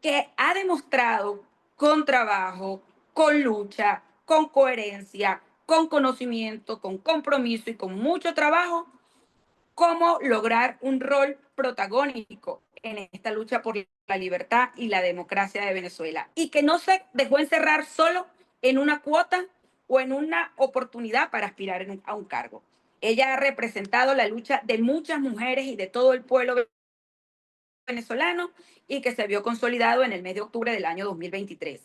que ha demostrado con trabajo, con lucha, con coherencia, con conocimiento, con compromiso y con mucho trabajo, cómo lograr un rol protagónico en esta lucha por la libertad y la democracia de Venezuela. Y que no se dejó encerrar solo en una cuota o en una oportunidad para aspirar a un cargo. Ella ha representado la lucha de muchas mujeres y de todo el pueblo venezolano y que se vio consolidado en el mes de octubre del año 2023.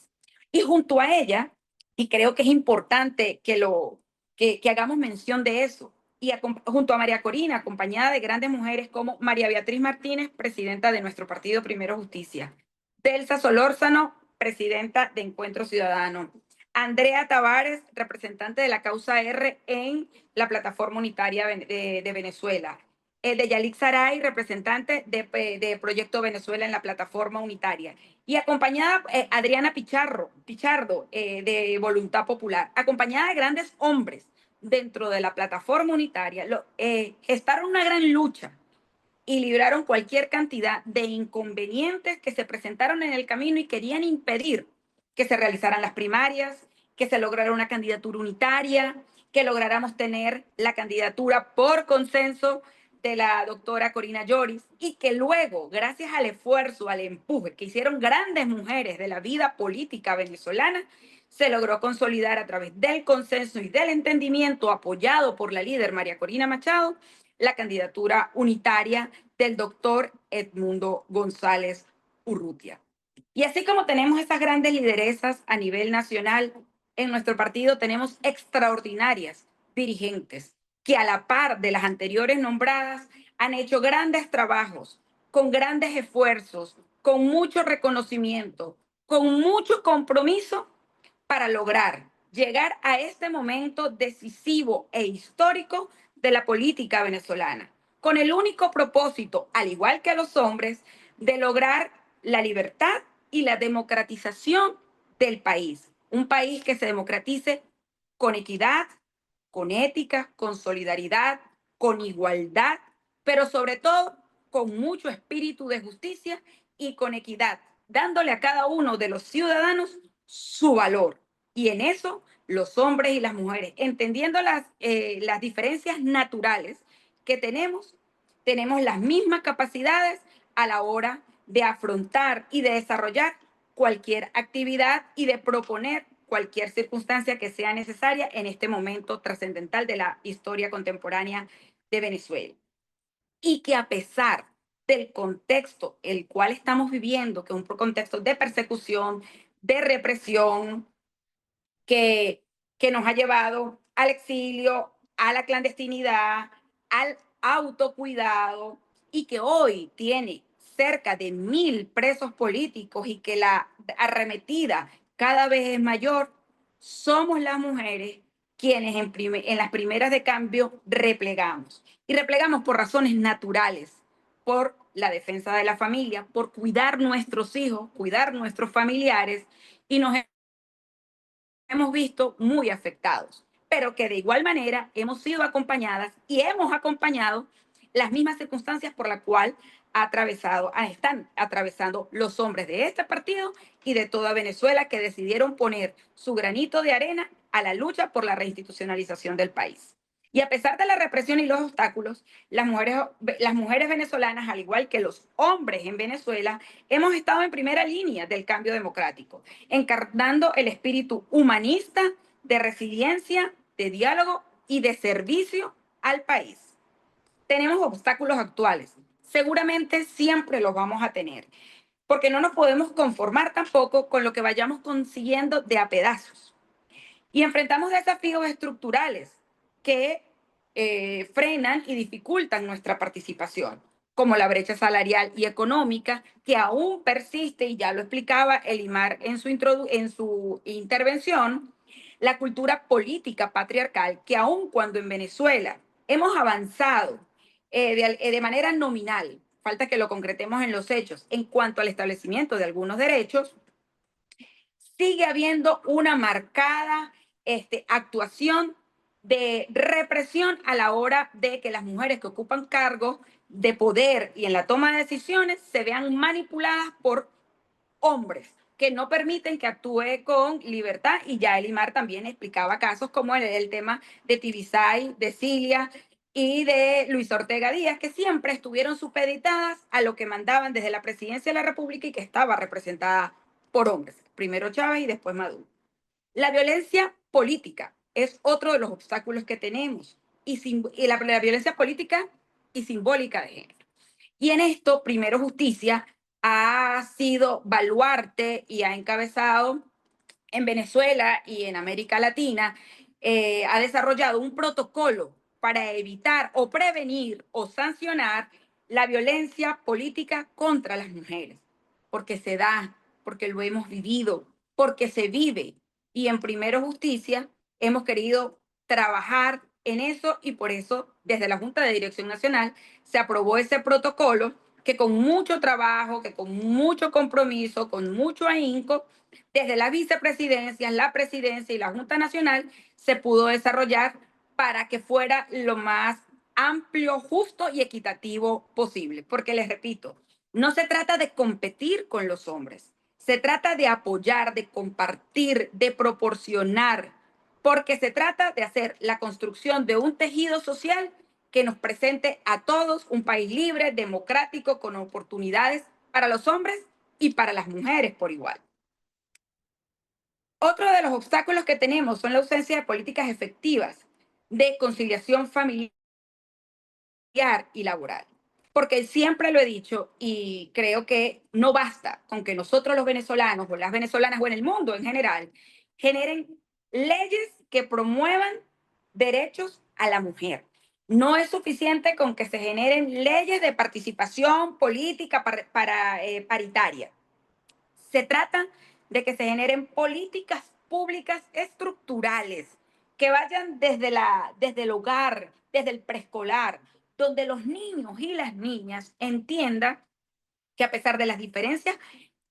Y junto a ella, y creo que es importante que hagamos mención de eso, y junto a María Corina, acompañada de grandes mujeres como María Beatriz Martínez, presidenta de nuestro partido Primero Justicia, Delsa Solórzano, presidenta de Encuentro Ciudadano, Andrea Tavares, representante de la causa R en la plataforma unitaria de Venezuela, de Yalik Saray, representante de Proyecto Venezuela en la plataforma unitaria, y acompañada Adriana Pichardo, de Voluntad Popular, acompañada de grandes hombres dentro de la plataforma unitaria, gestaron una gran lucha y libraron cualquier cantidad de inconvenientes que se presentaron en el camino y querían impedir que se realizaran las primarias, que se lograra una candidatura unitaria, que lográramos tener la candidatura por consenso de la doctora Corina Lloris y que luego, gracias al esfuerzo, al empuje que hicieron grandes mujeres de la vida política venezolana, se logró consolidar a través del consenso y del entendimiento apoyado por la líder María Corina Machado la candidatura unitaria del doctor Edmundo González Urrutia. Y así como tenemos esas grandes lideresas a nivel nacional, en nuestro partido tenemos extraordinarias dirigentes que a la par de las anteriores nombradas han hecho grandes trabajos, con grandes esfuerzos, con mucho reconocimiento, con mucho compromiso para lograr llegar a este momento decisivo e histórico de la política venezolana, con el único propósito, al igual que a los hombres, de lograr la libertad y la democratización del país. Un país que se democratice con equidad, con ética, con solidaridad, con igualdad, pero sobre todo con mucho espíritu de justicia y con equidad, dándole a cada uno de los ciudadanos su valor. Y en eso los hombres y las mujeres, entendiendo las diferencias naturales que tenemos las mismas capacidades a la hora de afrontar y de desarrollar cualquier actividad y de proponer cualquier circunstancia que sea necesaria en este momento trascendental de la historia contemporánea de Venezuela. Y que a pesar del contexto el cual estamos viviendo, que es un contexto de persecución, de represión, que nos ha llevado al exilio, a la clandestinidad, al autocuidado, y que hoy tiene cerca de 1.000 presos políticos y que la arremetida cada vez es mayor, somos las mujeres quienes en las primeras de cambio replegamos. Y replegamos por razones naturales, por la defensa de la familia, por cuidar nuestros hijos, cuidar nuestros familiares, y nos hemos visto muy afectados, pero que de igual manera hemos sido acompañadas y hemos acompañado las mismas circunstancias por las cuales están atravesando los hombres de este partido y de toda Venezuela, que decidieron poner su granito de arena a la lucha por la reinstitucionalización del país. Y a pesar de la represión y los obstáculos, las mujeres venezolanas, al igual que los hombres en Venezuela, hemos estado en primera línea del cambio democrático, encarnando el espíritu humanista de resiliencia, de diálogo y de servicio al país. Tenemos obstáculos actuales, seguramente siempre los vamos a tener, porque no nos podemos conformar tampoco con lo que vayamos consiguiendo de a pedazos. Y enfrentamos desafíos estructurales que frenan y dificultan nuestra participación, como la brecha salarial y económica, que aún persiste, y ya lo explicaba Elimar en su intervención, la cultura política patriarcal, que aún cuando en Venezuela hemos avanzado de manera nominal, falta que lo concretemos en los hechos, en cuanto al establecimiento de algunos derechos, sigue habiendo una marcada actuación de represión a la hora de que las mujeres que ocupan cargos de poder y en la toma de decisiones se vean manipuladas por hombres que no permiten que actúe con libertad. Y ya Elimar también explicaba casos como el tema de Tibisay, de Cilia y de Luis Ortega Díaz, que siempre estuvieron supeditadas a lo que mandaban desde la presidencia de la República y que estaba representada por hombres, primero Chávez y después Maduro. La violencia política es otro de los obstáculos que tenemos, y la violencia política y simbólica de género. Y en esto, Primero Justicia ha sido baluarte y ha encabezado en Venezuela y en América Latina, ha desarrollado un protocolo para evitar o prevenir o sancionar la violencia política contra las mujeres, porque se da, porque lo hemos vivido, porque se vive. Y en Primero Justicia hemos querido trabajar en eso, y por eso desde la Junta de Dirección Nacional se aprobó ese protocolo, que con mucho trabajo, que con mucho compromiso, con mucho ahínco, desde las vicepresidencias, la presidencia y la Junta Nacional, se pudo desarrollar para que fuera lo más amplio, justo y equitativo posible. Porque les repito, no se trata de competir con los hombres, se trata de apoyar, de compartir, de proporcionar, porque se trata de hacer la construcción de un tejido social que nos presente a todos un país libre, democrático, con oportunidades para los hombres y para las mujeres por igual. Otro de los obstáculos que tenemos son la ausencia de políticas efectivas de conciliación familiar y laboral. Porque siempre lo he dicho y creo que no basta con que nosotros los venezolanos o las venezolanas o en el mundo en general generen leyes que promuevan derechos a la mujer. No es suficiente con que se generen leyes de participación política paritaria. Se trata de que se generen políticas públicas estructurales que vayan desde el hogar, desde el preescolar, donde los niños y las niñas entiendan que a pesar de las diferencias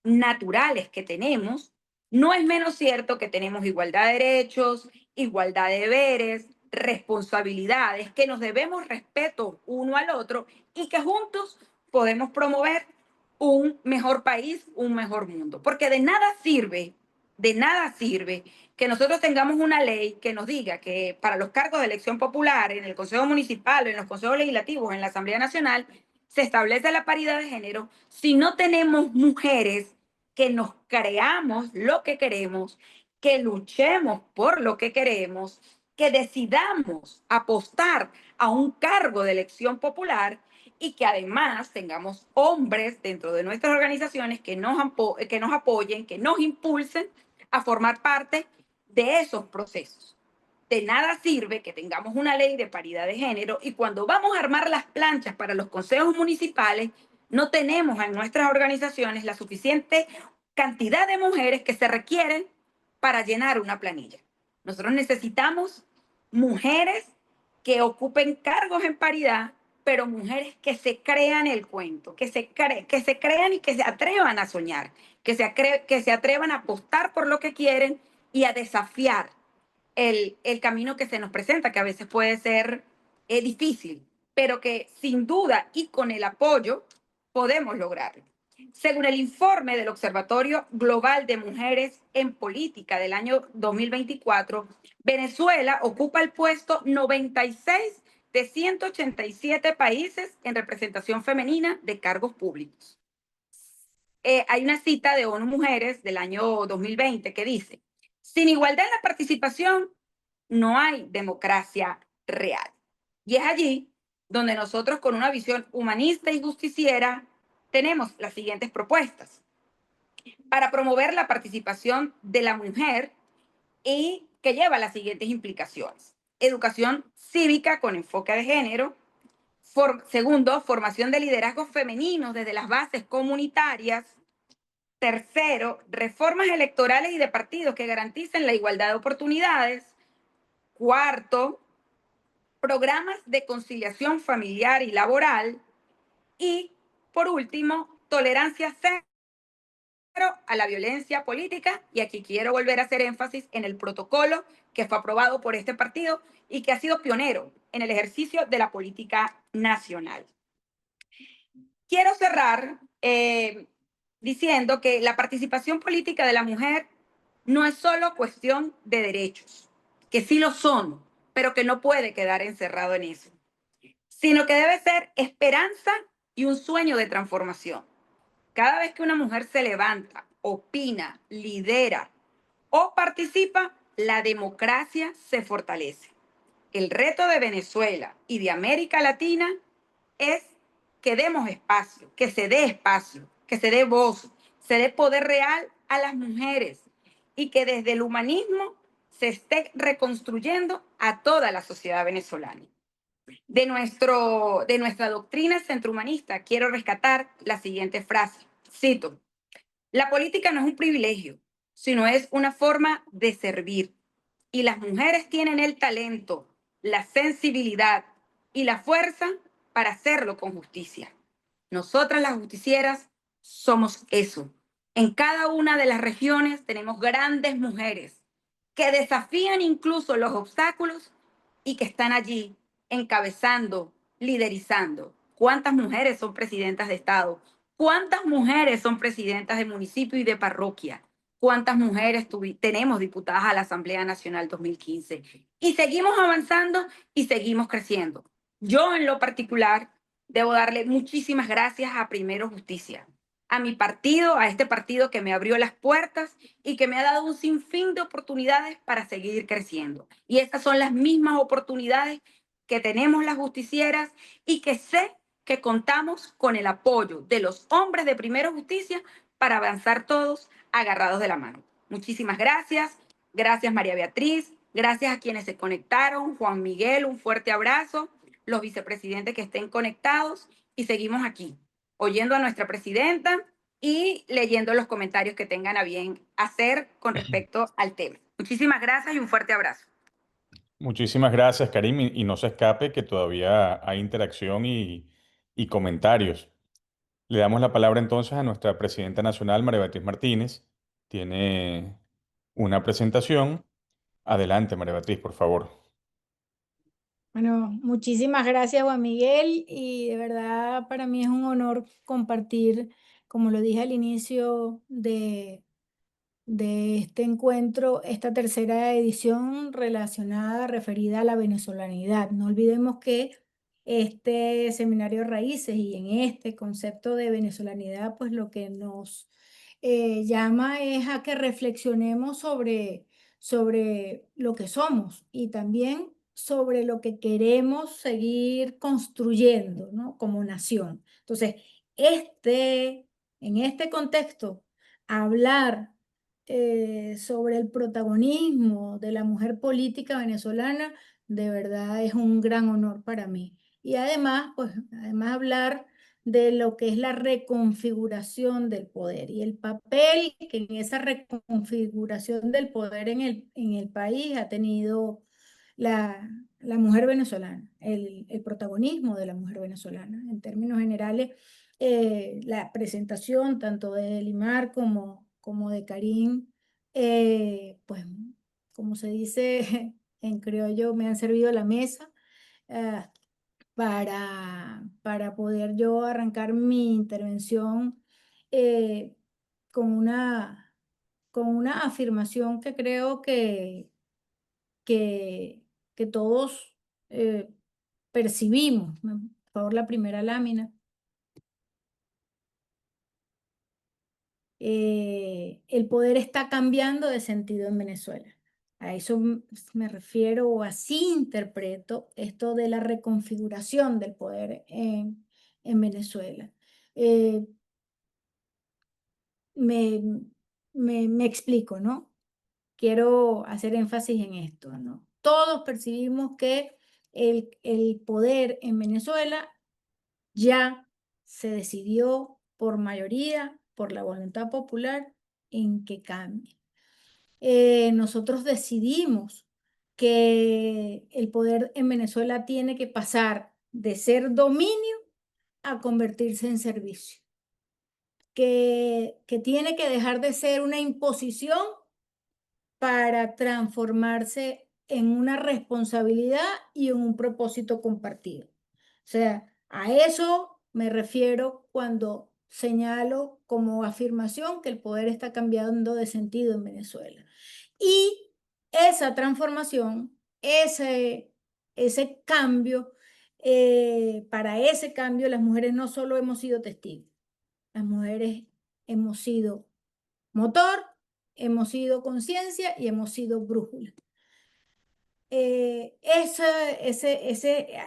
naturales que tenemos, no es menos cierto que tenemos igualdad de derechos, igualdad de deberes, responsabilidades, que nos debemos respeto uno al otro y que juntos podemos promover un mejor país, un mejor mundo. Porque de nada sirve que nosotros tengamos una ley que nos diga que para los cargos de elección popular, en el Consejo Municipal, en los consejos legislativos, en la Asamblea Nacional, se establece la paridad de género si no tenemos mujeres que nos creamos lo que queremos, que luchemos por lo que queremos, que decidamos apostar a un cargo de elección popular, y que además tengamos hombres dentro de nuestras organizaciones que nos apoyen, que nos impulsen a formar parte de esos procesos. de nada sirve que tengamos una ley de paridad de género y cuando vamos a armar las planchas para los consejos municipales, no tenemos en nuestras organizaciones la suficiente cantidad de mujeres que se requieren para llenar una planilla. Nosotros necesitamos mujeres que ocupen cargos en paridad, pero mujeres que se crean el cuento, que se crean y que se atrevan a soñar, que se atrevan a apostar por lo que quieren y a desafiar el camino que se nos presenta, que a veces puede ser difícil, pero que sin duda y con el apoyo podemos lograrlo. Según el informe del Observatorio Global de Mujeres en Política del año 2024, Venezuela ocupa el puesto 96 de 187 países en representación femenina de cargos públicos. Hay una cita de ONU Mujeres del año 2020 que dice, sin igualdad en la participación, no hay democracia real. Y es allí donde nosotros, con una visión humanista y justiciera, tenemos las siguientes propuestas para promover la participación de la mujer y que lleva las siguientes implicaciones. Educación cívica con enfoque de género. Segundo, formación de liderazgos femeninos desde las bases comunitarias. Tercero, reformas electorales y de partidos que garanticen la igualdad de oportunidades. Cuarto, programas de conciliación familiar y laboral. Y, por último, tolerancia cero a la violencia política. Y aquí quiero volver a hacer énfasis en el protocolo que fue aprobado por este partido y que ha sido pionero en el ejercicio de la política nacional. Quiero cerrar diciendo que la participación política de la mujer no es solo cuestión de derechos, que sí lo son, pero que no puede quedar encerrado en eso, sino que debe ser esperanza y un sueño de transformación. Cada vez que una mujer se levanta, opina, lidera o participa, la democracia se fortalece. El reto de Venezuela y de América Latina es que demos espacio, que se dé voz, se dé poder real a las mujeres y que desde el humanismo se esté reconstruyendo a toda la sociedad venezolana. De nuestra doctrina centrohumanista quiero rescatar la siguiente frase. Cito, la política no es un privilegio, sino es una forma de servir. Y las mujeres tienen el talento, la sensibilidad y la fuerza para hacerlo con justicia. Nosotras las justicieras somos eso. En cada una de las regiones tenemos grandes mujeres que desafían incluso los obstáculos y que están allí encabezando, liderizando. ¿Cuántas mujeres son presidentas de Estado? ¿Cuántas mujeres son presidentas de municipio y de parroquia? ¿Cuántas mujeres tenemos diputadas a la Asamblea Nacional 2015? Y seguimos avanzando y seguimos creciendo. Yo en lo particular debo darle muchísimas gracias a Primero Justicia, a mi partido, a este partido que me abrió las puertas y que me ha dado un sinfín de oportunidades para seguir creciendo. Y estas son las mismas oportunidades que tenemos las justicieras y que sé que contamos con el apoyo de los hombres de Primero Justicia para avanzar todos agarrados de la mano. Muchísimas gracias. Gracias María Beatriz. Gracias a quienes se conectaron. Juan Miguel, un fuerte abrazo. Los vicepresidentes que estén conectados y seguimos aquí, oyendo a nuestra presidenta y leyendo los comentarios que tengan a bien hacer con respecto al tema. Muchísimas gracias y un fuerte abrazo. Muchísimas gracias, Karim, y no se escape que todavía hay interacción y comentarios. Le damos la palabra entonces a nuestra presidenta nacional, María Beatriz Martínez. Tiene una presentación. Adelante, María Beatriz, por favor. Bueno, muchísimas gracias, Juan Miguel, y de verdad para mí es un honor compartir, como lo dije al inicio de este encuentro, esta tercera edición relacionada, referida a la venezolanidad. No olvidemos que este seminario Raíces y en este concepto de venezolanidad, pues lo que nos llama es a que reflexionemos sobre lo que somos y también sobre lo que queremos seguir construyendo, ¿no? Como nación. Entonces, en este contexto, hablar sobre el protagonismo de la mujer política venezolana, de verdad es un gran honor para mí. Y además, pues, además hablar de lo que es la reconfiguración del poder y el papel que en esa reconfiguración del poder en el país ha tenido la mujer venezolana, el protagonismo de la mujer venezolana. En términos generales, la presentación tanto de Elimar como de Karim, pues como se dice en criollo, me han servido la mesa eh, para poder yo arrancar mi intervención eh, con con una afirmación que creo que, que todos eh, percibimos. Por favor, la primera lámina. El poder está cambiando de sentido en Venezuela. A eso me refiero o así interpreto esto de la reconfiguración del poder en Venezuela. Eh, me, me explico, ¿no? Quiero hacer énfasis en esto, ¿no? Todos percibimos que el poder en Venezuela ya se decidió por mayoría, por la voluntad popular, en que cambie. Nosotros decidimos que el poder en Venezuela tiene que pasar de ser dominio a convertirse en servicio, que tiene que dejar de ser una imposición para transformarse en una responsabilidad y en un propósito compartido. O sea, a eso me refiero cuando señalo como afirmación que el poder está cambiando de sentido en Venezuela. Y esa transformación, ese cambio, para ese cambio las mujeres no solo hemos sido testigos, las mujeres hemos sido motor, hemos sido conciencia y hemos sido brújula. Ese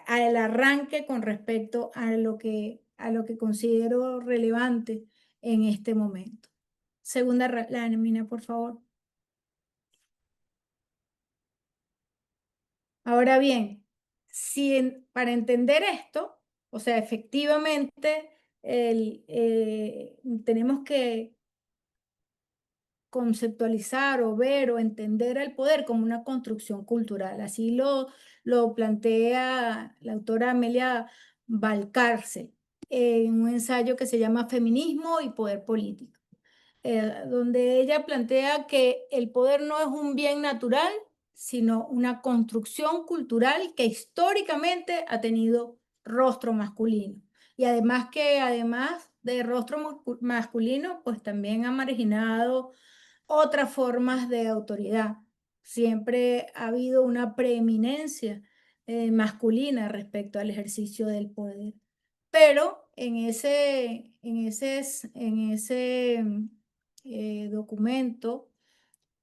al arranque con respecto a lo que considero relevante en este momento. Segunda lámina, por favor. Ahora bien, para entender esto, o sea, efectivamente, tenemos que conceptualizar o ver o entender el poder como una construcción cultural. Así lo plantea la autora Amelia Valcárcel en un ensayo que se llama Feminismo y Poder Político, donde ella plantea que el poder no es un bien natural, sino una construcción cultural que históricamente ha tenido rostro masculino. Y además de rostro masculino, pues también ha marginado otras formas de autoridad. Siempre ha habido una preeminencia masculina respecto al ejercicio del poder. Pero en ese documento,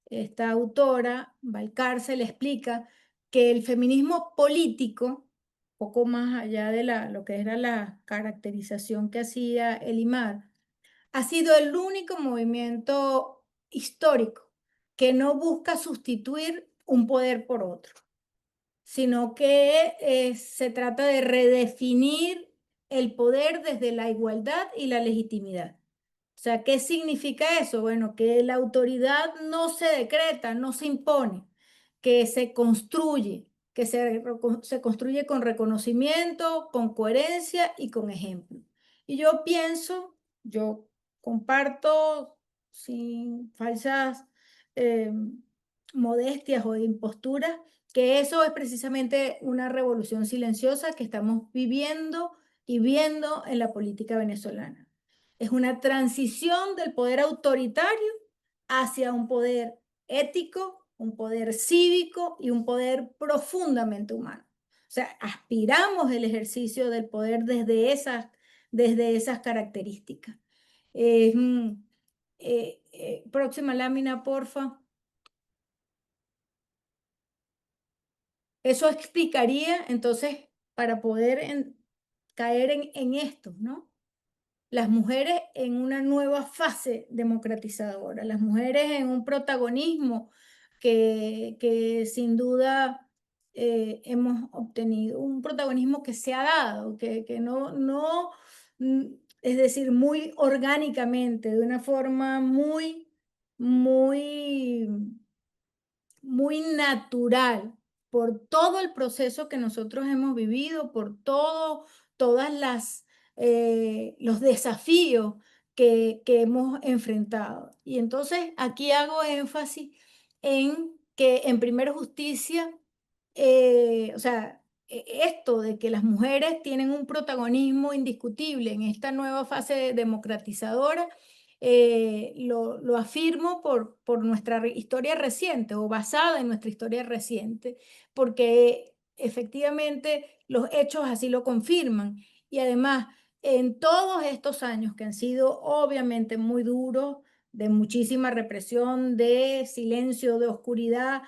esta autora, Valcárcel, explica que el feminismo político, poco más allá de lo que era la caracterización que hacía Elimar, ha sido el único movimiento histórico que no busca sustituir un poder por otro, sino que se trata de redefinir el poder desde la igualdad y la legitimidad. O sea, ¿qué significa eso? Bueno, que la autoridad no se decreta, no se impone, que se construye, que se construye con reconocimiento, con coherencia y con ejemplo. Y yo pienso, yo comparto sin falsas eh, modestias o imposturas, que eso es precisamente una revolución silenciosa que estamos viviendo y viendo en la política venezolana. Es una transición del poder autoritario hacia un poder ético, un poder cívico y un poder profundamente humano. O sea, aspiramos el ejercicio del poder desde esas características. Próxima lámina, porfa. Eso explicaría, entonces, para poder caer en esto, ¿no? las mujeres en una nueva fase democratizadora, las mujeres en un protagonismo que sin duda hemos obtenido, un protagonismo que se ha dado, que no, es decir, muy orgánicamente, de una forma muy, muy natural, por todo el proceso que nosotros hemos vivido, por todas los desafíos que hemos enfrentado. Y entonces aquí hago énfasis en que en Primero Justicia, o sea, esto de que las mujeres tienen un protagonismo indiscutible en esta nueva fase democratizadora, lo afirmo por nuestra historia reciente o basada en nuestra historia reciente, porque efectivamente los hechos así lo confirman. Y además, en todos estos años que han sido obviamente muy duros, de muchísima represión, de silencio, de oscuridad,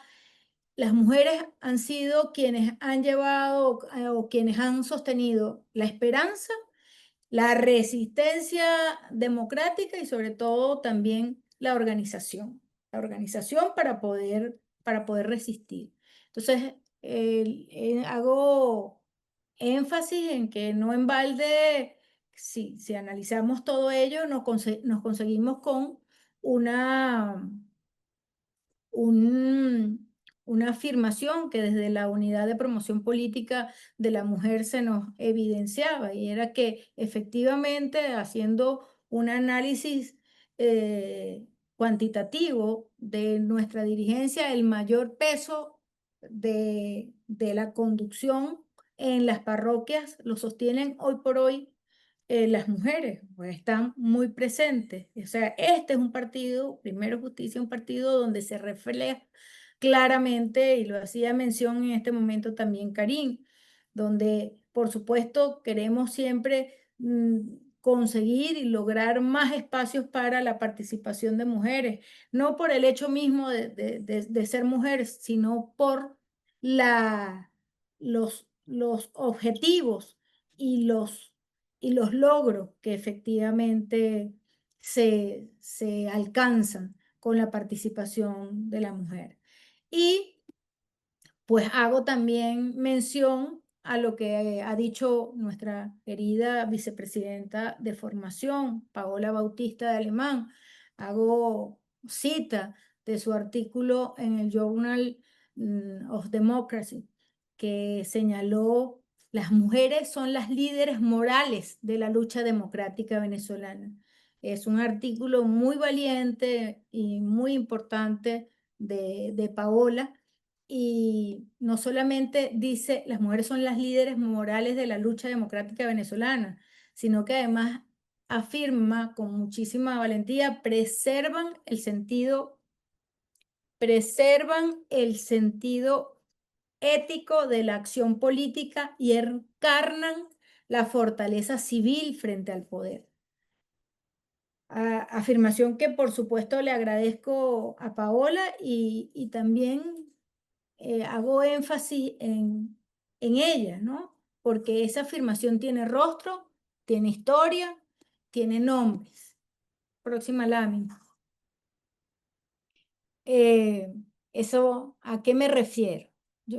las mujeres han sido quienes han llevado o quienes han sostenido la esperanza, la resistencia democrática y sobre todo también la organización para poder resistir. Entonces, hago énfasis en que no en balde, si analizamos todo ello, nos conseguimos con una una afirmación que desde la Unidad de Promoción Política de la Mujer se nos evidenciaba, y era que efectivamente, haciendo un análisis cuantitativo de nuestra dirigencia, el mayor peso de la conducción en las parroquias lo sostienen hoy por hoy las mujeres, pues están muy presentes. O sea, este es un partido, Primero Justicia, un partido donde se refleja claramente, y lo hacía mención en este momento también Karim, donde por supuesto queremos siempre conseguir y lograr más espacios para la participación de mujeres, no por el hecho mismo de ser mujeres, sino por los objetivos y los logros que efectivamente se alcanzan con la participación de la mujer. Y pues hago también mención a lo que ha dicho nuestra querida vicepresidenta de formación, Paola Bautista de Alemán. Hago cita de su artículo en el Journal of Democracy, que señaló: las mujeres son las líderes morales de la lucha democrática venezolana. Es un artículo muy valiente y muy importante de Paola, y no solamente dice las mujeres son las líderes morales de la lucha democrática venezolana, sino que además afirma con muchísima valentía: preservan el sentido ético de la acción política y encarnan la fortaleza civil frente al poder. Afirmación que por supuesto le agradezco a Paola, y también hago énfasis en ella, ¿no? Porque esa afirmación tiene rostro, tiene historia, tiene nombres. Próxima lámina. ¿Eso a qué me refiero?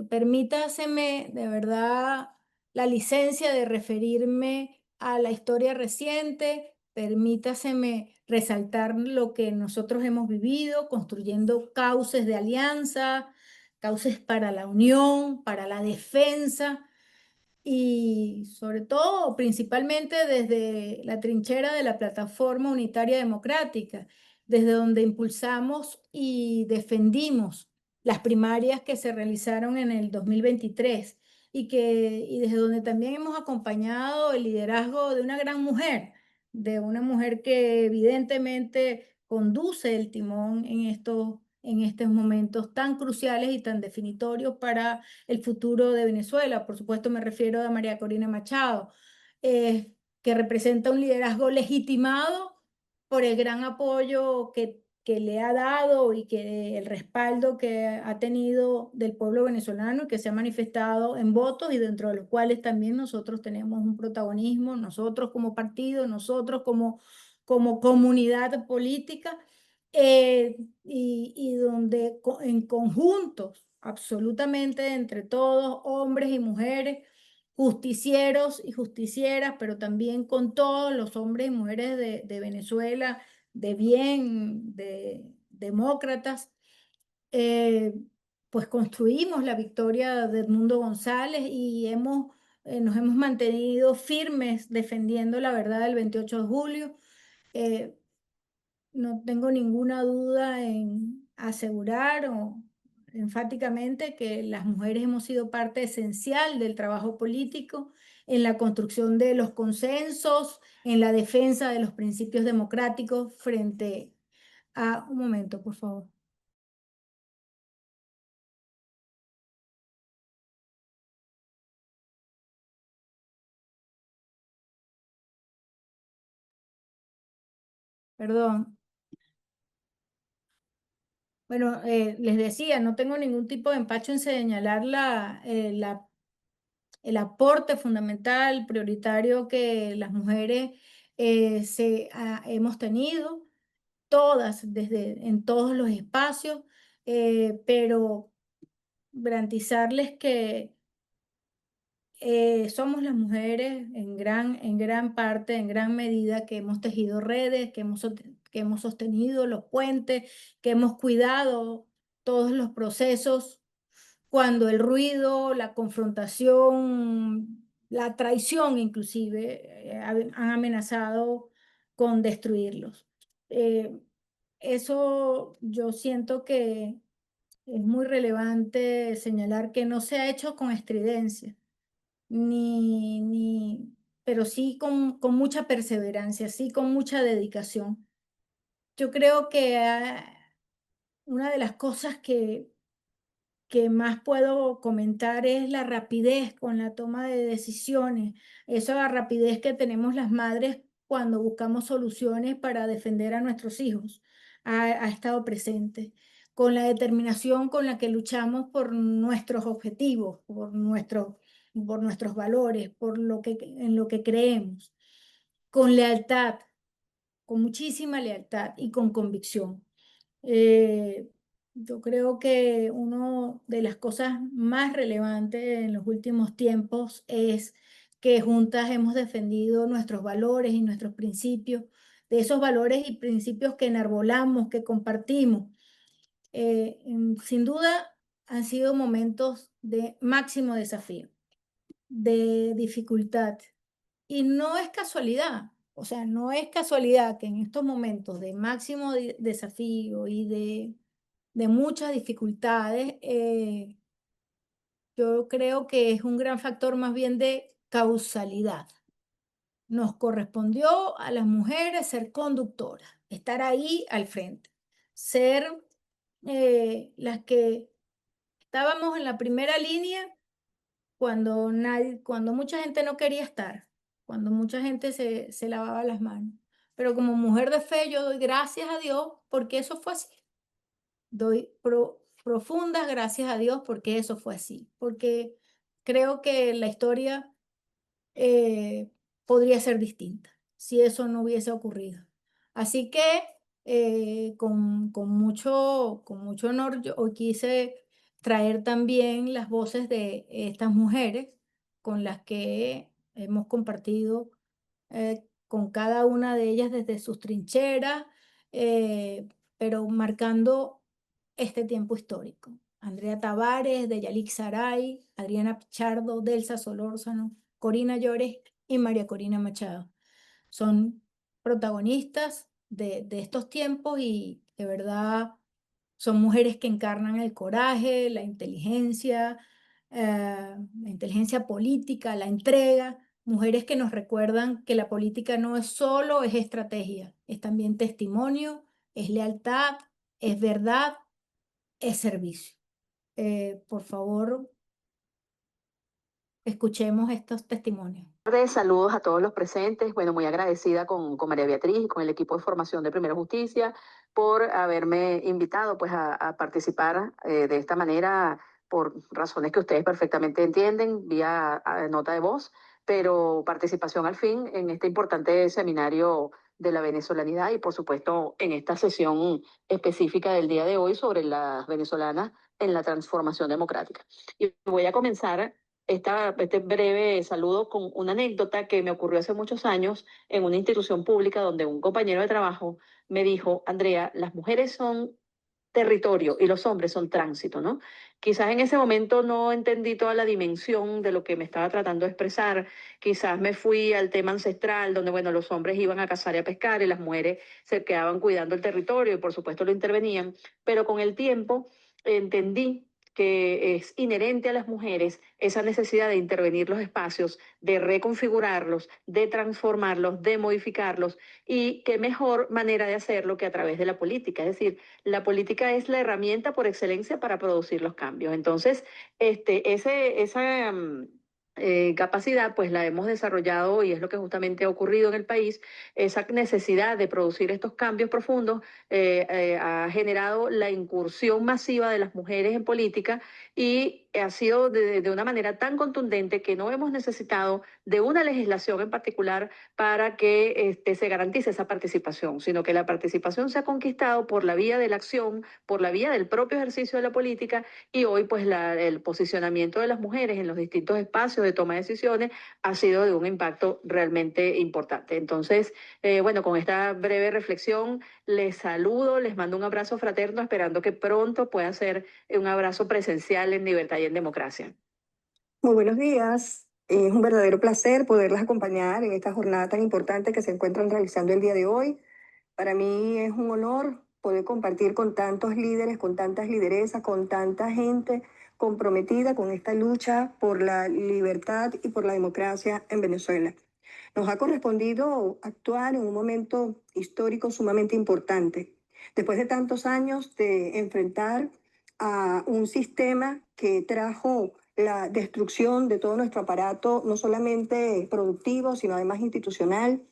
Permítaseme de verdad la licencia de referirme a la historia reciente, permítaseme resaltar lo que nosotros hemos vivido, construyendo cauces de alianza, cauces para la unión, para la defensa, y sobre todo, principalmente desde la trinchera de la Plataforma Unitaria Democrática, desde donde impulsamos y defendimos las primarias que se realizaron en el 2023, y desde donde también hemos acompañado el liderazgo de una gran mujer, de una mujer que evidentemente conduce el timón en estos momentos tan cruciales y tan definitorios para el futuro de Venezuela. Por supuesto, me refiero a María Corina Machado, que representa un liderazgo legitimado por el gran apoyo que que le ha dado y que el respaldo que ha tenido del pueblo venezolano y que se ha manifestado en votos y dentro de los cuales también nosotros tenemos un protagonismo, nosotros como partido, nosotros como comunidad política, y donde en conjuntos, absolutamente entre todos, hombres y mujeres, justicieros y justicieras, pero también con todos los hombres y mujeres de Venezuela, de bien, de demócratas, eh, pues construimos la victoria de Edmundo González y nos hemos mantenido firmes defendiendo la verdad del 28 de julio. Eh, no tengo ninguna duda en asegurar enfáticamente que las mujeres hemos sido parte esencial del trabajo político en la construcción de los consensos, en la defensa de los principios democráticos frente a... Un momento, por favor. Perdón. Bueno, les decía, no tengo ningún tipo de empacho en señalar el aporte fundamental, prioritario que las mujeres hemos tenido, todas, en todos los espacios, pero garantizarles que somos las mujeres en gran parte, en gran medida, que hemos tejido redes, que hemos sostenido los puentes, que hemos cuidado todos los procesos cuando el ruido, la confrontación, la traición inclusive, han amenazado con destruirlos. Eso yo siento que es muy relevante señalar que no se ha hecho con estridencia, pero sí con mucha perseverancia, sí con mucha dedicación. Yo creo que una de las cosas que más puedo comentar es la rapidez con la toma de decisiones, esa rapidez que tenemos las madres cuando buscamos soluciones para defender a nuestros hijos, ha estado presente, con la determinación con la que luchamos por nuestros objetivos, por nuestros valores, en lo que creemos, con lealtad, con muchísima lealtad y con convicción. Eh, yo creo que una de las cosas más relevantes en los últimos tiempos es que juntas hemos defendido nuestros valores y nuestros principios, de esos valores y principios que enarbolamos, que compartimos. Sin duda han sido momentos de máximo desafío, de dificultad. Y no es casualidad, o sea, no es casualidad que en estos momentos de máximo desafío y de muchas dificultades, yo creo que es un gran factor más bien de causalidad. Nos correspondió a las mujeres ser conductoras, estar ahí al frente, ser las que estábamos en la primera línea cuando mucha gente no quería estar, cuando mucha gente se lavaba las manos. Pero como mujer de fe, yo doy gracias a Dios porque eso fue así. Doy profundas gracias a Dios porque eso fue así. Porque creo que la historia eh, podría ser distinta si eso no hubiese ocurrido. Así que con mucho honor yo hoy quise traer también las voces de estas mujeres con las que hemos compartido con cada una de ellas desde sus trincheras, pero marcando este tiempo histórico. Andrea Tavares, Deyalik Saray, Adriana Pichardo, Delsa Solórzano, Corina Llores y María Corina Machado. Son protagonistas de estos tiempos y de verdad son mujeres que encarnan el coraje, la inteligencia política, la entrega, mujeres que nos recuerdan que la política no es solo es estrategia, es también testimonio, es lealtad, es verdad, es servicio. Por favor, escuchemos estos testimonios. Saludos a todos los presentes. Bueno, muy agradecida con María Beatriz y con el equipo de formación de Primera Justicia por haberme invitado pues, a participar de esta manera por razones que ustedes perfectamente entienden, vía nota de voz, pero participación al fin en este importante seminario de la venezolanidad y por supuesto en esta sesión específica del día de hoy sobre las venezolanas en la transformación democrática. Y voy a comenzar este breve saludo con una anécdota que me ocurrió hace muchos años en una institución pública donde un compañero de trabajo me dijo: Andrea, las mujeres son territorio y los hombres son tránsito, ¿no? Quizás en ese momento no entendí toda la dimensión de lo que me estaba tratando de expresar. Quizás me fui al tema ancestral, donde, bueno, los hombres iban a cazar y a pescar y las mujeres se quedaban cuidando el territorio y por supuesto lo intervenían, pero con el tiempo entendí que es inherente a las mujeres esa necesidad de intervenir los espacios, de reconfigurarlos, de transformarlos, de modificarlos, y qué mejor manera de hacerlo que a través de la política. Es decir, la política es la herramienta por excelencia para producir los cambios. Entonces, esa capacidad pues la hemos desarrollado y es lo que justamente ha ocurrido en el país. Esa necesidad de producir estos cambios profundos ha generado la incursión masiva de las mujeres en política y ha sido de una manera tan contundente que no hemos necesitado de una legislación en particular para que se garantice esa participación, sino que la participación se ha conquistado por la vía de la acción, por la vía del propio ejercicio de la política, y hoy pues el posicionamiento de las mujeres en los distintos espacios de toma de decisiones ha sido de un impacto realmente importante. Entonces, bueno, con esta breve reflexión les saludo, les mando un abrazo fraterno, esperando que pronto pueda ser un abrazo presencial en libertad y en democracia. Muy buenos días. Es un verdadero placer poderlas acompañar en esta jornada tan importante que se encuentran realizando el día de hoy. Para mí es un honor poder compartir con tantos líderes, con tantas lideresas, con tanta gente comprometida con esta lucha por la libertad y por la democracia en Venezuela. Nos ha correspondido actuar en un momento histórico sumamente importante. Después de tantos años de enfrentar a un sistema que trajo la destrucción de todo nuestro aparato, no solamente productivo, sino además institucional,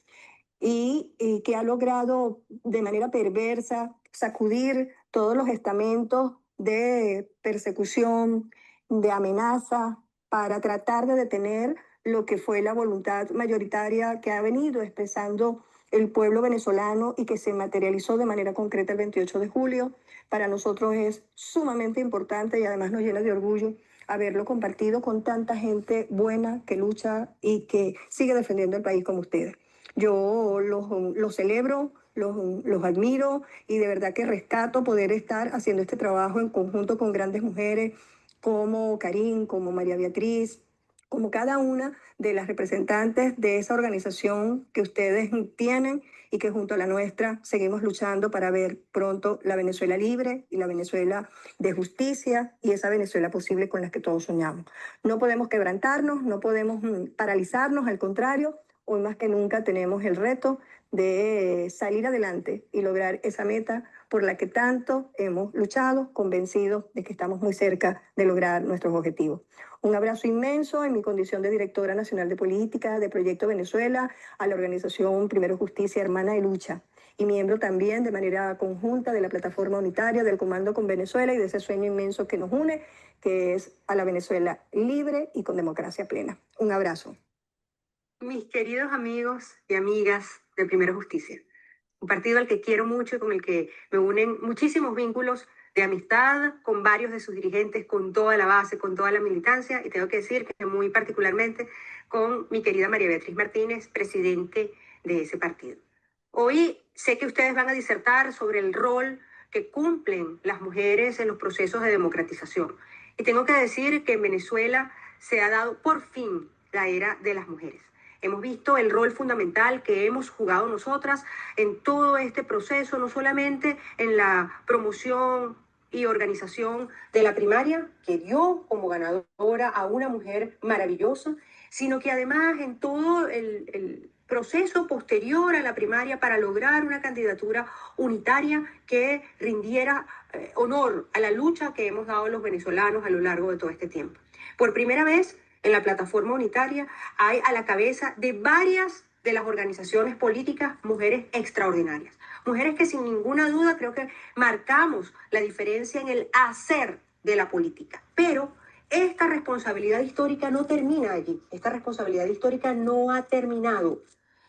y que ha logrado de manera perversa sacudir todos los estamentos de persecución, de amenaza, para tratar de detener lo que fue la voluntad mayoritaria que ha venido expresando el pueblo venezolano y que se materializó de manera concreta el 28 de julio. Para nosotros es sumamente importante y además nos llena de orgullo haberlo compartido con tanta gente buena que lucha y que sigue defendiendo el país como ustedes. Yo los celebro, los admiro y de verdad que rescato poder estar haciendo este trabajo en conjunto con grandes mujeres como Karin, como María Beatriz, como cada una de las representantes de esa organización que ustedes tienen y que junto a la nuestra seguimos luchando para ver pronto la Venezuela libre y la Venezuela de justicia y esa Venezuela posible con la que todos soñamos. No podemos quebrantarnos, no podemos paralizarnos, al contrario, hoy más que nunca tenemos el reto de salir adelante y lograr esa meta por la que tanto hemos luchado, convencidos de que estamos muy cerca de lograr nuestros objetivos. Un abrazo inmenso en mi condición de directora nacional de política de Proyecto Venezuela a la organización Primera Justicia Hermana de Lucha y miembro también de manera conjunta de la plataforma unitaria del Comando con Venezuela y de ese sueño inmenso que nos une, que es a la Venezuela libre y con democracia plena. Un abrazo. Mis queridos amigos y amigas de Primera Justicia, un partido al que quiero mucho y con el que me unen muchísimos vínculos de amistad con varios de sus dirigentes, con toda la base, con toda la militancia, y tengo que decir que muy particularmente con mi querida María Beatriz Martínez, presidente de ese partido. Hoy sé que ustedes van a disertar sobre el rol que cumplen las mujeres en los procesos de democratización. Y tengo que decir que en Venezuela se ha dado por fin la era de las mujeres. Hemos visto el rol fundamental que hemos jugado nosotras en todo este proceso, no solamente en la promoción y organización de la primaria, que dio como ganadora a una mujer maravillosa, sino que además en todo el proceso posterior a la primaria para lograr una candidatura unitaria que rindiera honor a la lucha que hemos dado los venezolanos a lo largo de todo este tiempo. Por primera vez, en la plataforma unitaria hay a la cabeza de varias de las organizaciones políticas mujeres extraordinarias. Mujeres que sin ninguna duda creo que marcamos la diferencia en el hacer de la política. Pero esta responsabilidad histórica no termina allí. Esta responsabilidad histórica no ha terminado.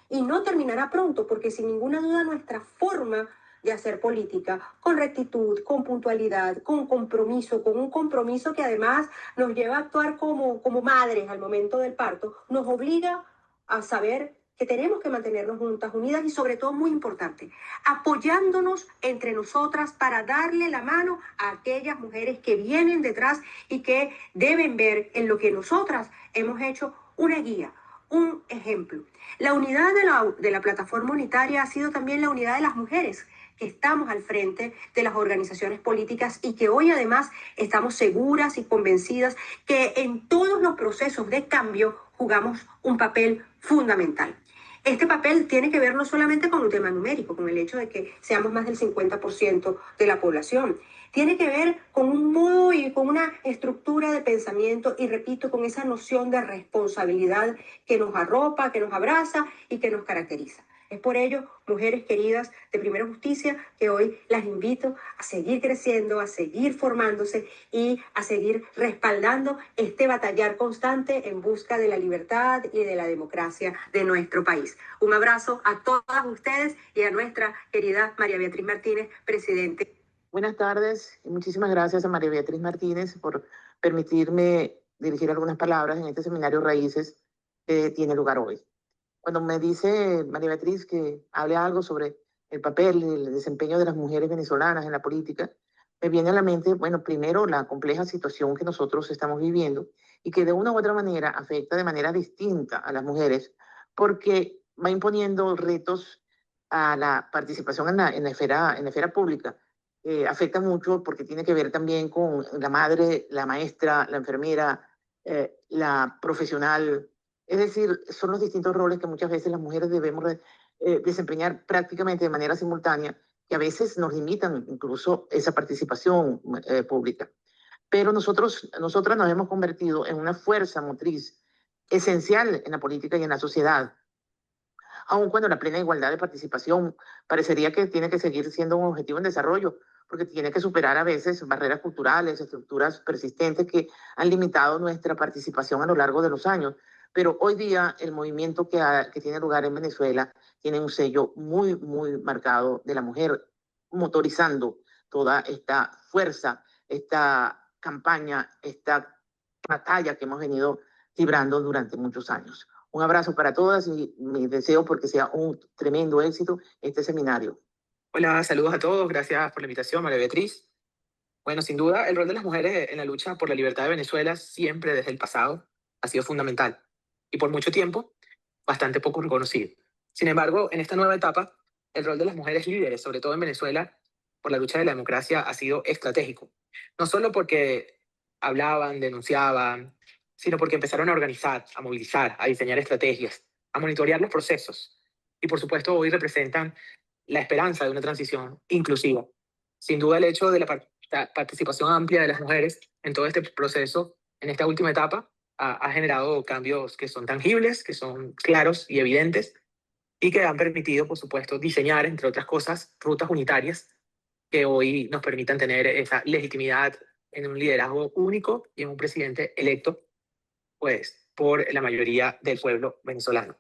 Y no terminará pronto, porque sin ninguna duda nuestra forma de hacer política, con rectitud, con puntualidad, con compromiso, con un compromiso que además nos lleva a actuar como madres al momento del parto, nos obliga a saber que tenemos que mantenernos juntas, unidas y sobre todo, muy importante, apoyándonos entre nosotras para darle la mano a aquellas mujeres que vienen detrás y que deben ver en lo que nosotras hemos hecho una guía, un ejemplo. La unidad de la plataforma unitaria ha sido también la unidad de las mujeres que estamos al frente de las organizaciones políticas y que hoy además estamos seguras y convencidas que en todos los procesos de cambio jugamos un papel fundamental. Este papel tiene que ver no solamente con un tema numérico, con el hecho de que seamos más del 50% de la población. Tiene que ver con un modo y con una estructura de pensamiento y, repito, con esa noción de responsabilidad que nos arropa, que nos abraza y que nos caracteriza. Es por ello, mujeres queridas de Primera Justicia, que hoy las invito a seguir creciendo, a seguir formándose y a seguir respaldando este batallar constante en busca de la libertad y de la democracia de nuestro país. Un abrazo a todas ustedes y a nuestra querida María Beatriz Martínez, presidente. Buenas tardes y muchísimas gracias a María Beatriz Martínez por permitirme dirigir algunas palabras en este seminario Raíces que tiene lugar hoy. Cuando me dice María Beatriz que hable algo sobre el papel y el desempeño de las mujeres venezolanas en la política, me viene a la mente, bueno, primero la compleja situación que nosotros estamos viviendo y que de una u otra manera afecta de manera distinta a las mujeres porque va imponiendo retos a la participación en la esfera pública. Afecta mucho porque tiene que ver también con la madre, la maestra, la enfermera, la profesional. Es decir, son los distintos roles que muchas veces las mujeres debemos desempeñar prácticamente de manera simultánea, que a veces nos limitan incluso esa participación pública. Pero nosotras nos hemos convertido en una fuerza motriz esencial en la política y en la sociedad, aun cuando la plena igualdad de participación parecería que tiene que seguir siendo un objetivo en desarrollo, porque tiene que superar a veces barreras culturales, estructuras persistentes que han limitado nuestra participación a lo largo de los años. Pero hoy día el movimiento que tiene lugar en Venezuela tiene un sello muy, muy marcado de la mujer, motorizando toda esta fuerza, esta campaña, esta batalla que hemos venido librando durante muchos años. Un abrazo para todas y mi deseo porque sea un tremendo éxito este seminario. Hola, saludos a todos. Gracias por la invitación, María Beatriz. Bueno, sin duda, el rol de las mujeres en la lucha por la libertad de Venezuela siempre desde el pasado ha sido fundamental y por mucho tiempo bastante poco reconocido. Sin embargo, en esta nueva etapa, el rol de las mujeres líderes, sobre todo en Venezuela, por la lucha de la democracia ha sido estratégico. No solo porque hablaban, denunciaban, sino porque empezaron a organizar, a movilizar, a diseñar estrategias, a monitorear los procesos. Y por supuesto, hoy representan la esperanza de una transición inclusiva. Sin duda, el hecho de la participación amplia de las mujeres en todo este proceso, en esta última etapa, ha generado cambios que son tangibles, que son claros y evidentes, y que han permitido, por supuesto, diseñar, entre otras cosas, rutas unitarias que hoy nos permitan tener esa legitimidad en un liderazgo único y en un presidente electo, pues, por la mayoría del pueblo venezolano.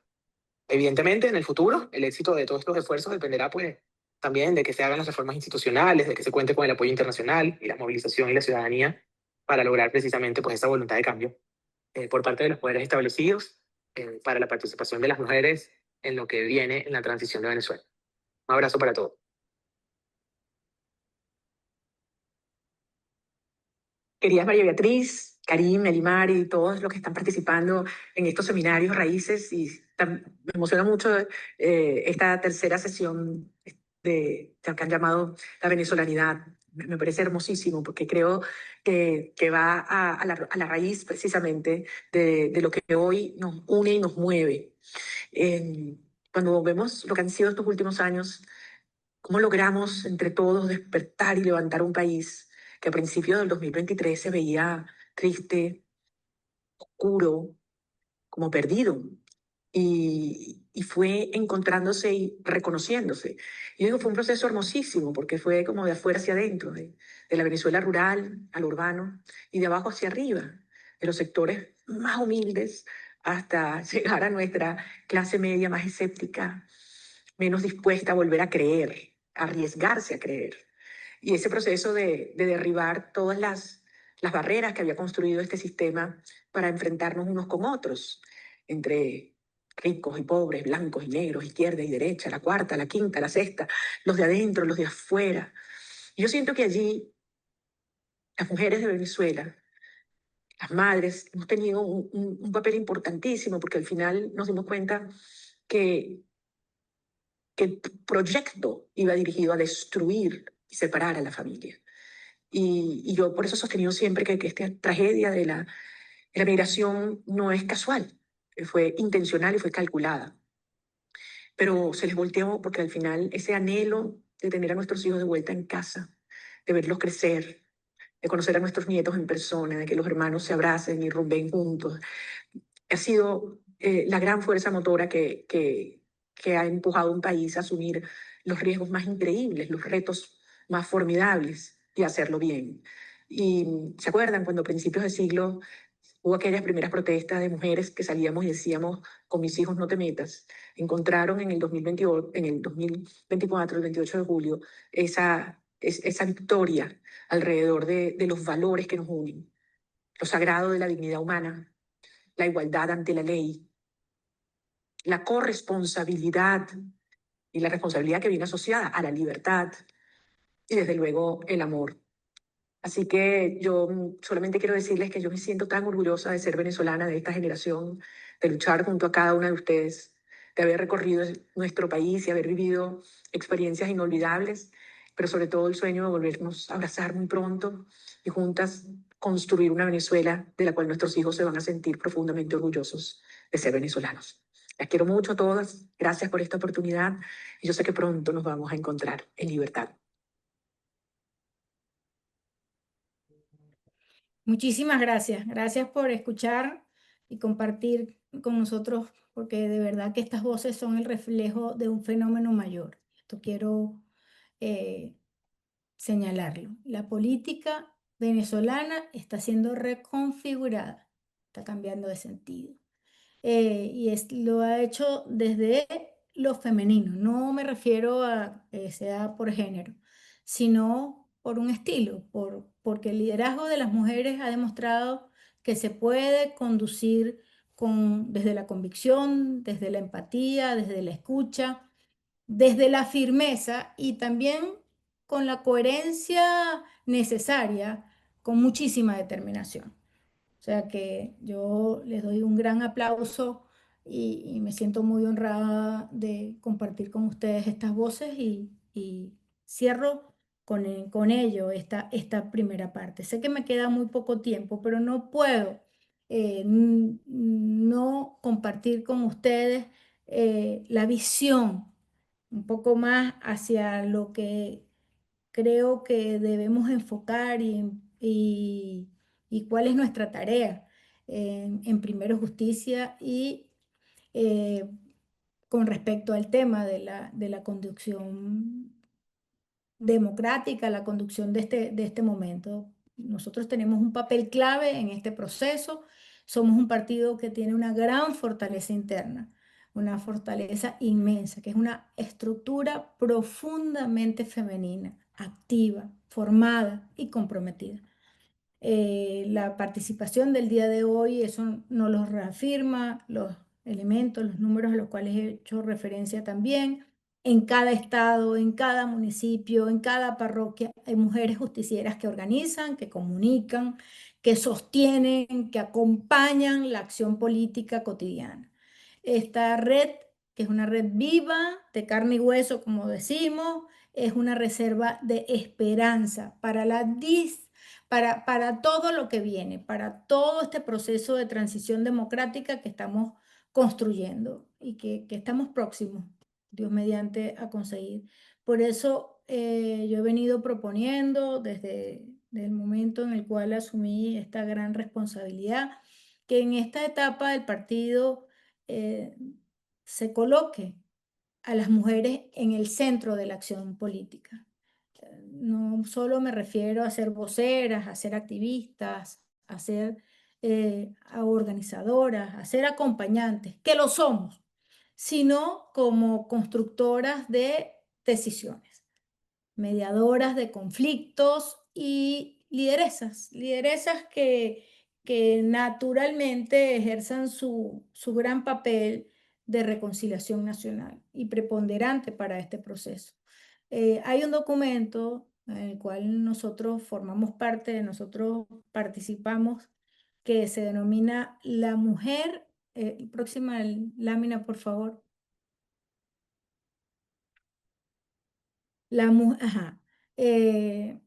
Evidentemente, en el futuro, el éxito de todos estos esfuerzos dependerá, pues, también de que se hagan las reformas institucionales, de que se cuente con el apoyo internacional y la movilización y la ciudadanía para lograr precisamente, pues, esa voluntad de cambio por parte de los poderes establecidos para la participación de las mujeres en lo que viene en la transición de Venezuela. Un abrazo para todos. Querida María Beatriz, Karim, Elimar y todos los que están participando en estos seminarios Raíces, y me emociona mucho esta tercera sesión de que han llamado la venezolanidad. Me parece hermosísimo porque creo que va a la raíz precisamente de lo que hoy nos une y nos mueve. Cuando vemos lo que han sido estos últimos años, cómo logramos entre todos despertar y levantar un país que a principios del 2023 se veía triste, oscuro, como perdido. Y fue encontrándose y reconociéndose. Y yo digo, fue un proceso hermosísimo, porque fue como de afuera hacia adentro, de la Venezuela rural al urbano, y de abajo hacia arriba, de los sectores más humildes hasta llegar a nuestra clase media más escéptica, menos dispuesta a volver a creer, a arriesgarse a creer. Y ese proceso de derribar todas las barreras que había construido este sistema para enfrentarnos unos con otros, entre ricos y pobres, blancos y negros, izquierda y derecha, la cuarta, la quinta, la sexta, los de adentro, los de afuera. Y yo siento que allí las mujeres de Venezuela, las madres, hemos tenido un papel importantísimo, porque al final nos dimos cuenta que, que el proyecto iba dirigido a destruir y separar a la familia. Y yo por eso he sostenido siempre que esta tragedia de la migración no es casual, fue intencional y fue calculada. Pero se les volteó porque al final ese anhelo de tener a nuestros hijos de vuelta en casa, de verlos crecer, de conocer a nuestros nietos en persona, de que los hermanos se abracen y rumben juntos, ha sido la gran fuerza motora que ha empujado a un país a asumir los riesgos más increíbles, los retos más formidables y hacerlo bien. Y se acuerdan cuando a principios de siglo hubo aquellas primeras protestas de mujeres que salíamos y decíamos, con mis hijos no te metas. Encontraron en el 2028, en el 2024, el 28 de julio, esa victoria alrededor de los valores que nos unen, lo sagrado de la dignidad humana, la igualdad ante la ley, la corresponsabilidad y la responsabilidad que viene asociada a la libertad y desde luego el amor. Así que yo solamente quiero decirles que yo me siento tan orgullosa de ser venezolana, de esta generación, de luchar junto a cada una de ustedes, de haber recorrido nuestro país y haber vivido experiencias inolvidables, pero sobre todo el sueño de volvernos a abrazar muy pronto y juntas construir una Venezuela de la cual nuestros hijos se van a sentir profundamente orgullosos de ser venezolanos. Las quiero mucho a todas, gracias por esta oportunidad y yo sé que pronto nos vamos a encontrar en libertad. Muchísimas gracias. Gracias por escuchar y compartir con nosotros, porque de verdad que estas voces son el reflejo de un fenómeno mayor. Esto quiero señalarlo. La política venezolana está siendo reconfigurada, está cambiando de sentido. Lo ha hecho desde lo femenino. No me refiero a que sea por género, sino por un estilo, porque el liderazgo de las mujeres ha demostrado que se puede conducir desde la convicción, desde la empatía, desde la escucha, desde la firmeza y también con la coherencia necesaria, con muchísima determinación. O sea que yo les doy un gran aplauso y me siento muy honrada de compartir con ustedes estas voces y cierro con ello esta primera parte. Sé que me queda muy poco tiempo, pero no puedo no compartir con ustedes la visión un poco más hacia lo que creo que debemos enfocar y cuál es nuestra tarea en Primero Justicia y eh, con respecto al tema de la conducción democrática, la conducción de este momento. Nosotros tenemos un papel clave en este proceso. Somos un partido que tiene una gran fortaleza interna, una fortaleza inmensa, que es una estructura profundamente femenina, activa, formada y comprometida. La participación del día de hoy, eso nos lo reafirma, los elementos, los números a los cuales he hecho referencia también. En cada estado, en cada municipio, en cada parroquia, hay mujeres justicieras que organizan, que comunican, que sostienen, que acompañan la acción política cotidiana. Esta red, que es una red viva, de carne y hueso, como decimos, es una reserva de esperanza para todo lo que viene, para todo este proceso de transición democrática que estamos construyendo y que estamos próximos, Dios mediante, a conseguir. Por eso yo he venido proponiendo desde el momento en el cual asumí esta gran responsabilidad que en esta etapa del partido se coloque a las mujeres en el centro de la acción política. No solo me refiero a ser voceras, a ser activistas, a ser organizadoras, a ser acompañantes, que lo somos, sino como constructoras de decisiones, mediadoras de conflictos y lideresas que naturalmente ejerzan su gran papel de reconciliación nacional y preponderante para este proceso. Hay un documento en el cual nosotros formamos parte, nosotros participamos, que se denomina La Mujer. Próxima lámina, por favor. Ajá. Eh,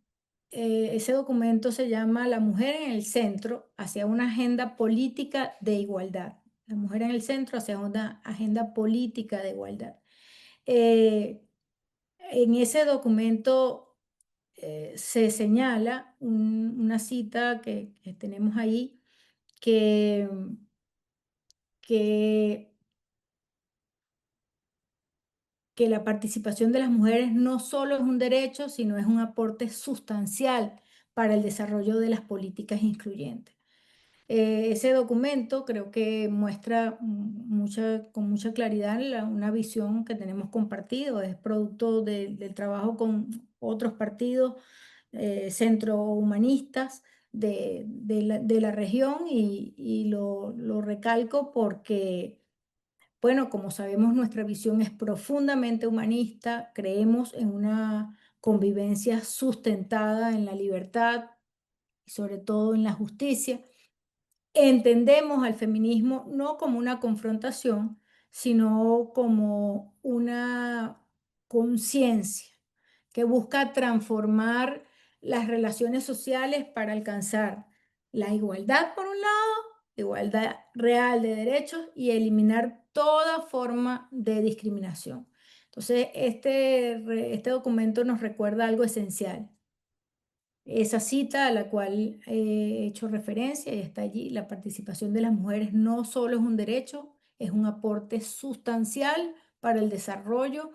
Ese documento se llama La Mujer en el Centro hacia una agenda política de igualdad. La mujer en el centro hacia una agenda política de igualdad. En ese documento se señala una cita que tenemos ahí que, que, que la participación de las mujeres no solo es un derecho, sino es un aporte sustancial para el desarrollo de las políticas incluyentes. Ese documento creo que muestra con mucha claridad una visión que tenemos compartido, es producto del trabajo con otros partidos centrohumanistas de la región y lo recalco porque, bueno, como sabemos, nuestra visión es profundamente humanista, creemos en una convivencia sustentada en la libertad y sobre todo en la justicia. Entendemos al feminismo no como una confrontación, sino como una conciencia que busca transformar las relaciones sociales para alcanzar la igualdad por un lado, igualdad real de derechos y eliminar toda forma de discriminación. Entonces, este documento nos recuerda algo esencial. Esa cita a la cual he hecho referencia y está allí, la participación de las mujeres no solo es un derecho, es un aporte sustancial para el desarrollo,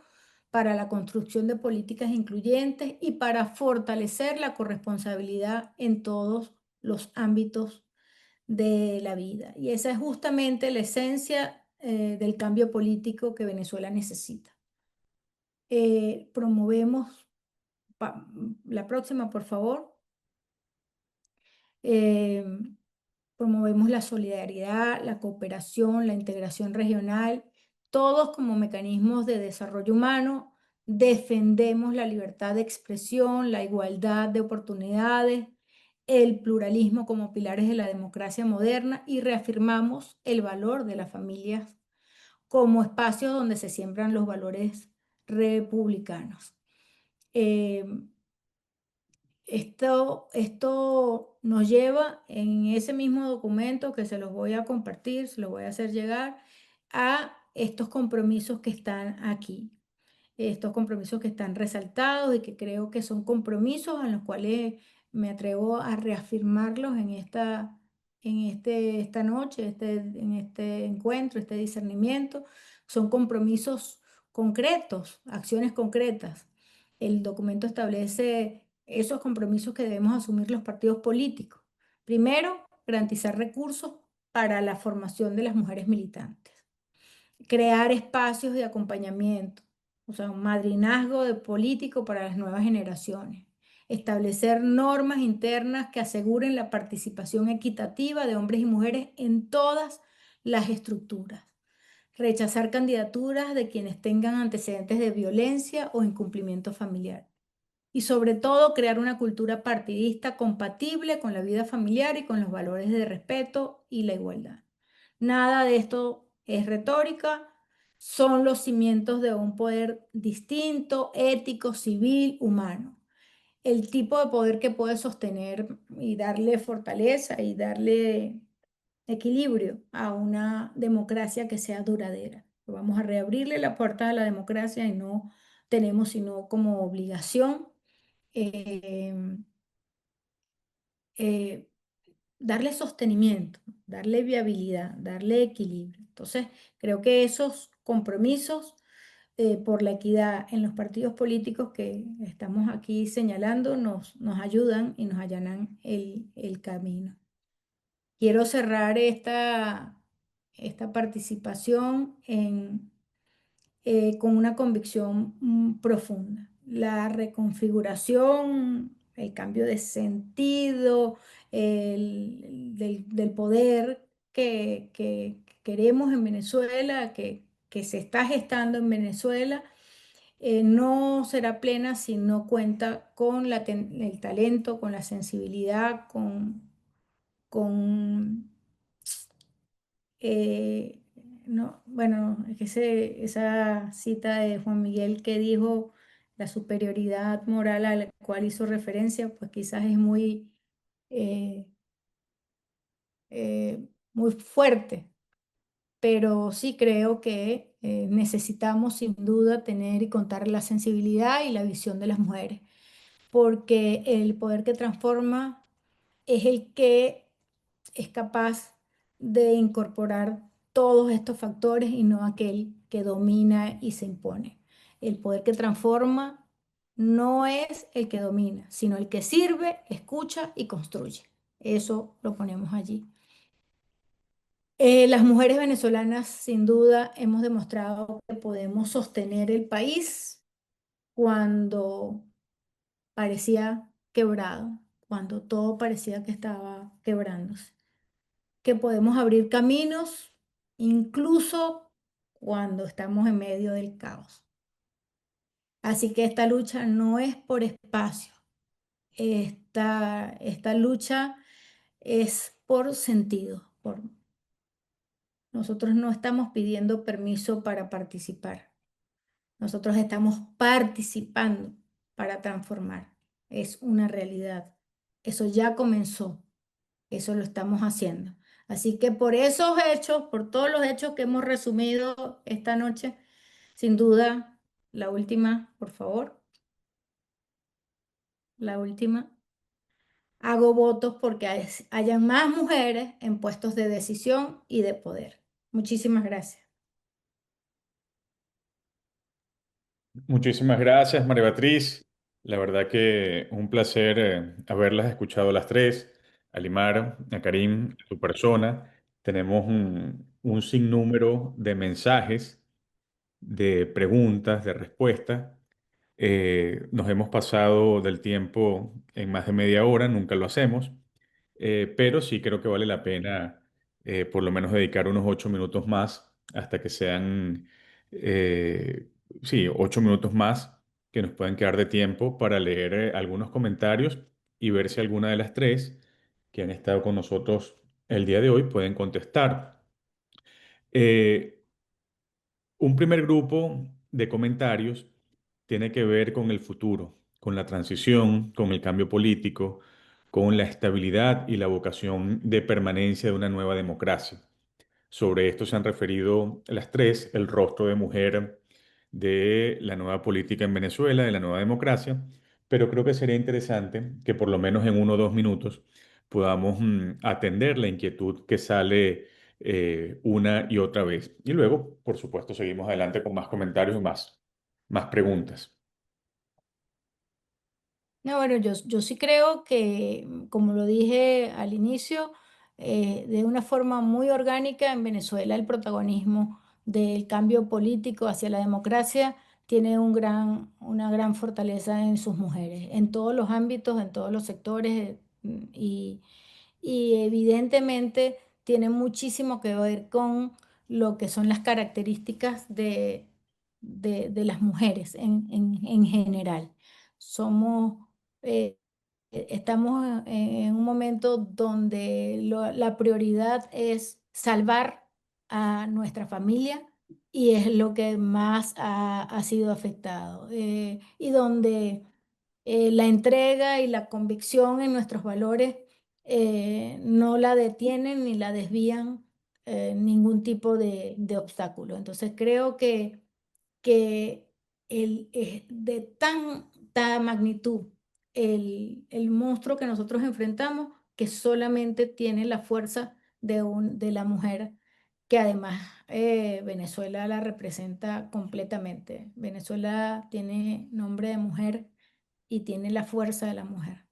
para la construcción de políticas incluyentes y para fortalecer la corresponsabilidad en todos los ámbitos de la vida. Y esa es justamente la esencia del cambio político que Venezuela necesita. Promovemos, la próxima, por favor. Eh, Promovemos la solidaridad, la cooperación, la integración regional, todos como mecanismos de desarrollo humano. Defendemos la libertad de expresión, la igualdad de oportunidades, el pluralismo como pilares de la democracia moderna y reafirmamos el valor de las familias como espacios donde se siembran los valores republicanos. Eh, Esto nos lleva en ese mismo documento que se los voy a compartir, se los voy a hacer llegar a estos compromisos que están aquí, estos compromisos que están resaltados y que creo que son compromisos en los cuales me atrevo a reafirmarlos esta noche, en este encuentro, este discernimiento. Son compromisos concretos, acciones concretas. El documento establece esos compromisos que debemos asumir los partidos políticos. Primero, garantizar recursos para la formación de las mujeres militantes. Crear espacios de acompañamiento, o sea, un madrinazgo de político para las nuevas generaciones. Establecer normas internas que aseguren la participación equitativa de hombres y mujeres en todas las estructuras. Rechazar candidaturas de quienes tengan antecedentes de violencia o incumplimiento familiar. Y sobre todo, crear una cultura partidista compatible con la vida familiar y con los valores de respeto y la igualdad. Nada de esto es retórica, son los cimientos de un poder distinto, ético, civil, humano. El tipo de poder que puede sostener y darle fortaleza y darle equilibrio a una democracia que sea duradera. Vamos a reabrirle la puerta a la democracia y no tenemos sino como obligación eh, eh, darle sostenimiento, darle viabilidad, darle equilibrio. Entonces, creo que esos compromisos por la equidad en los partidos políticos que estamos aquí señalando nos ayudan y nos allanan el camino. Quiero cerrar esta participación con una convicción profunda. La reconfiguración, el cambio de sentido del poder que queremos en Venezuela, que se está gestando en Venezuela, no será plena si no cuenta con el talento, con la sensibilidad, con eh, no, bueno, es que esa cita de Juan Miguel que dijo la superioridad moral a la cual hizo referencia, pues quizás es eh, muy fuerte, pero sí creo que necesitamos sin duda tener y contar la sensibilidad y la visión de las mujeres, porque el poder que transforma es el que es capaz de incorporar todos estos factores y no aquel que domina y se impone. El poder que transforma no es el que domina, sino el que sirve, escucha y construye. Eso lo ponemos allí. Las mujeres venezolanas, sin duda, hemos demostrado que podemos sostener el país cuando parecía quebrado, cuando todo parecía que estaba quebrándose, que podemos abrir caminos incluso cuando estamos en medio del caos. Así que esta lucha no es por espacio, esta lucha es por sentido. Nosotros no estamos pidiendo permiso para participar, nosotros estamos participando para transformar. Es una realidad. Eso ya comenzó. Eso lo estamos haciendo. Así que por esos hechos, por todos los hechos que hemos resumido esta noche, sin duda, la última, por favor, la última, hago votos porque hayan más mujeres en puestos de decisión y de poder. Muchísimas gracias. Muchísimas gracias, María Beatriz. La verdad que un placer haberlas escuchado a las tres, a Limar, a Karim, a tu persona. Tenemos un sinnúmero de mensajes, de preguntas, de respuestas. Nos hemos pasado del tiempo en más de media hora, nunca lo hacemos, pero sí creo que vale la pena por lo menos dedicar unos 8 minutos más hasta que sean, sí, 8 minutos más que nos puedan quedar de tiempo para leer algunos comentarios y ver si alguna de las tres que han estado con nosotros el día de hoy pueden contestar. Eh, un primer grupo de comentarios tiene que ver con el futuro, con la transición, con el cambio político, con la estabilidad y la vocación de permanencia de una nueva democracia. Sobre esto se han referido las tres, el rostro de mujer de la nueva política en Venezuela, de la nueva democracia, pero creo que sería interesante que por lo menos en 1 o 2 minutos podamos atender la inquietud que sale una y otra vez. Y luego, por supuesto, seguimos adelante con más comentarios y más preguntas. No, bueno, yo sí creo que, como lo dije al inicio, de una forma muy orgánica en Venezuela el protagonismo del cambio político hacia la democracia tiene una gran fortaleza en sus mujeres, en todos los ámbitos, en todos los sectores, y evidentemente tiene muchísimo que ver con lo que son las características de las mujeres en general. Somos estamos en un momento donde la prioridad es salvar a nuestra familia y es lo que más ha sido afectado. Y donde la entrega y la convicción en nuestros valores no la detienen ni la desvían ningún tipo de obstáculo. Entonces creo que es de tanta magnitud el monstruo que nosotros enfrentamos que solamente tiene la fuerza de la mujer, que además Venezuela la representa completamente. Venezuela tiene nombre de mujer y tiene la fuerza de la mujer.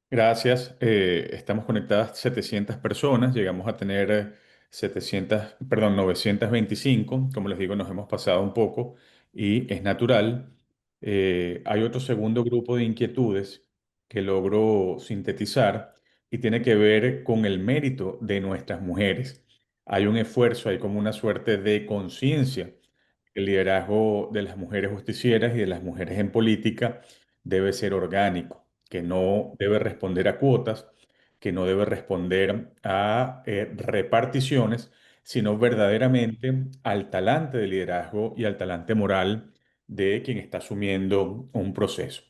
Gracias. Estamos conectadas 700 personas. Llegamos a tener 925. Como les digo, nos hemos pasado un poco y es natural. Hay otro segundo grupo de inquietudes que logro sintetizar y tiene que ver con el mérito de nuestras mujeres. Hay un esfuerzo, hay como una suerte de conciencia. El liderazgo de las mujeres justicieras y de las mujeres en política debe ser orgánico, que no debe responder a cuotas, que no debe responder a reparticiones, sino verdaderamente al talante de liderazgo y al talante moral de quien está asumiendo un proceso.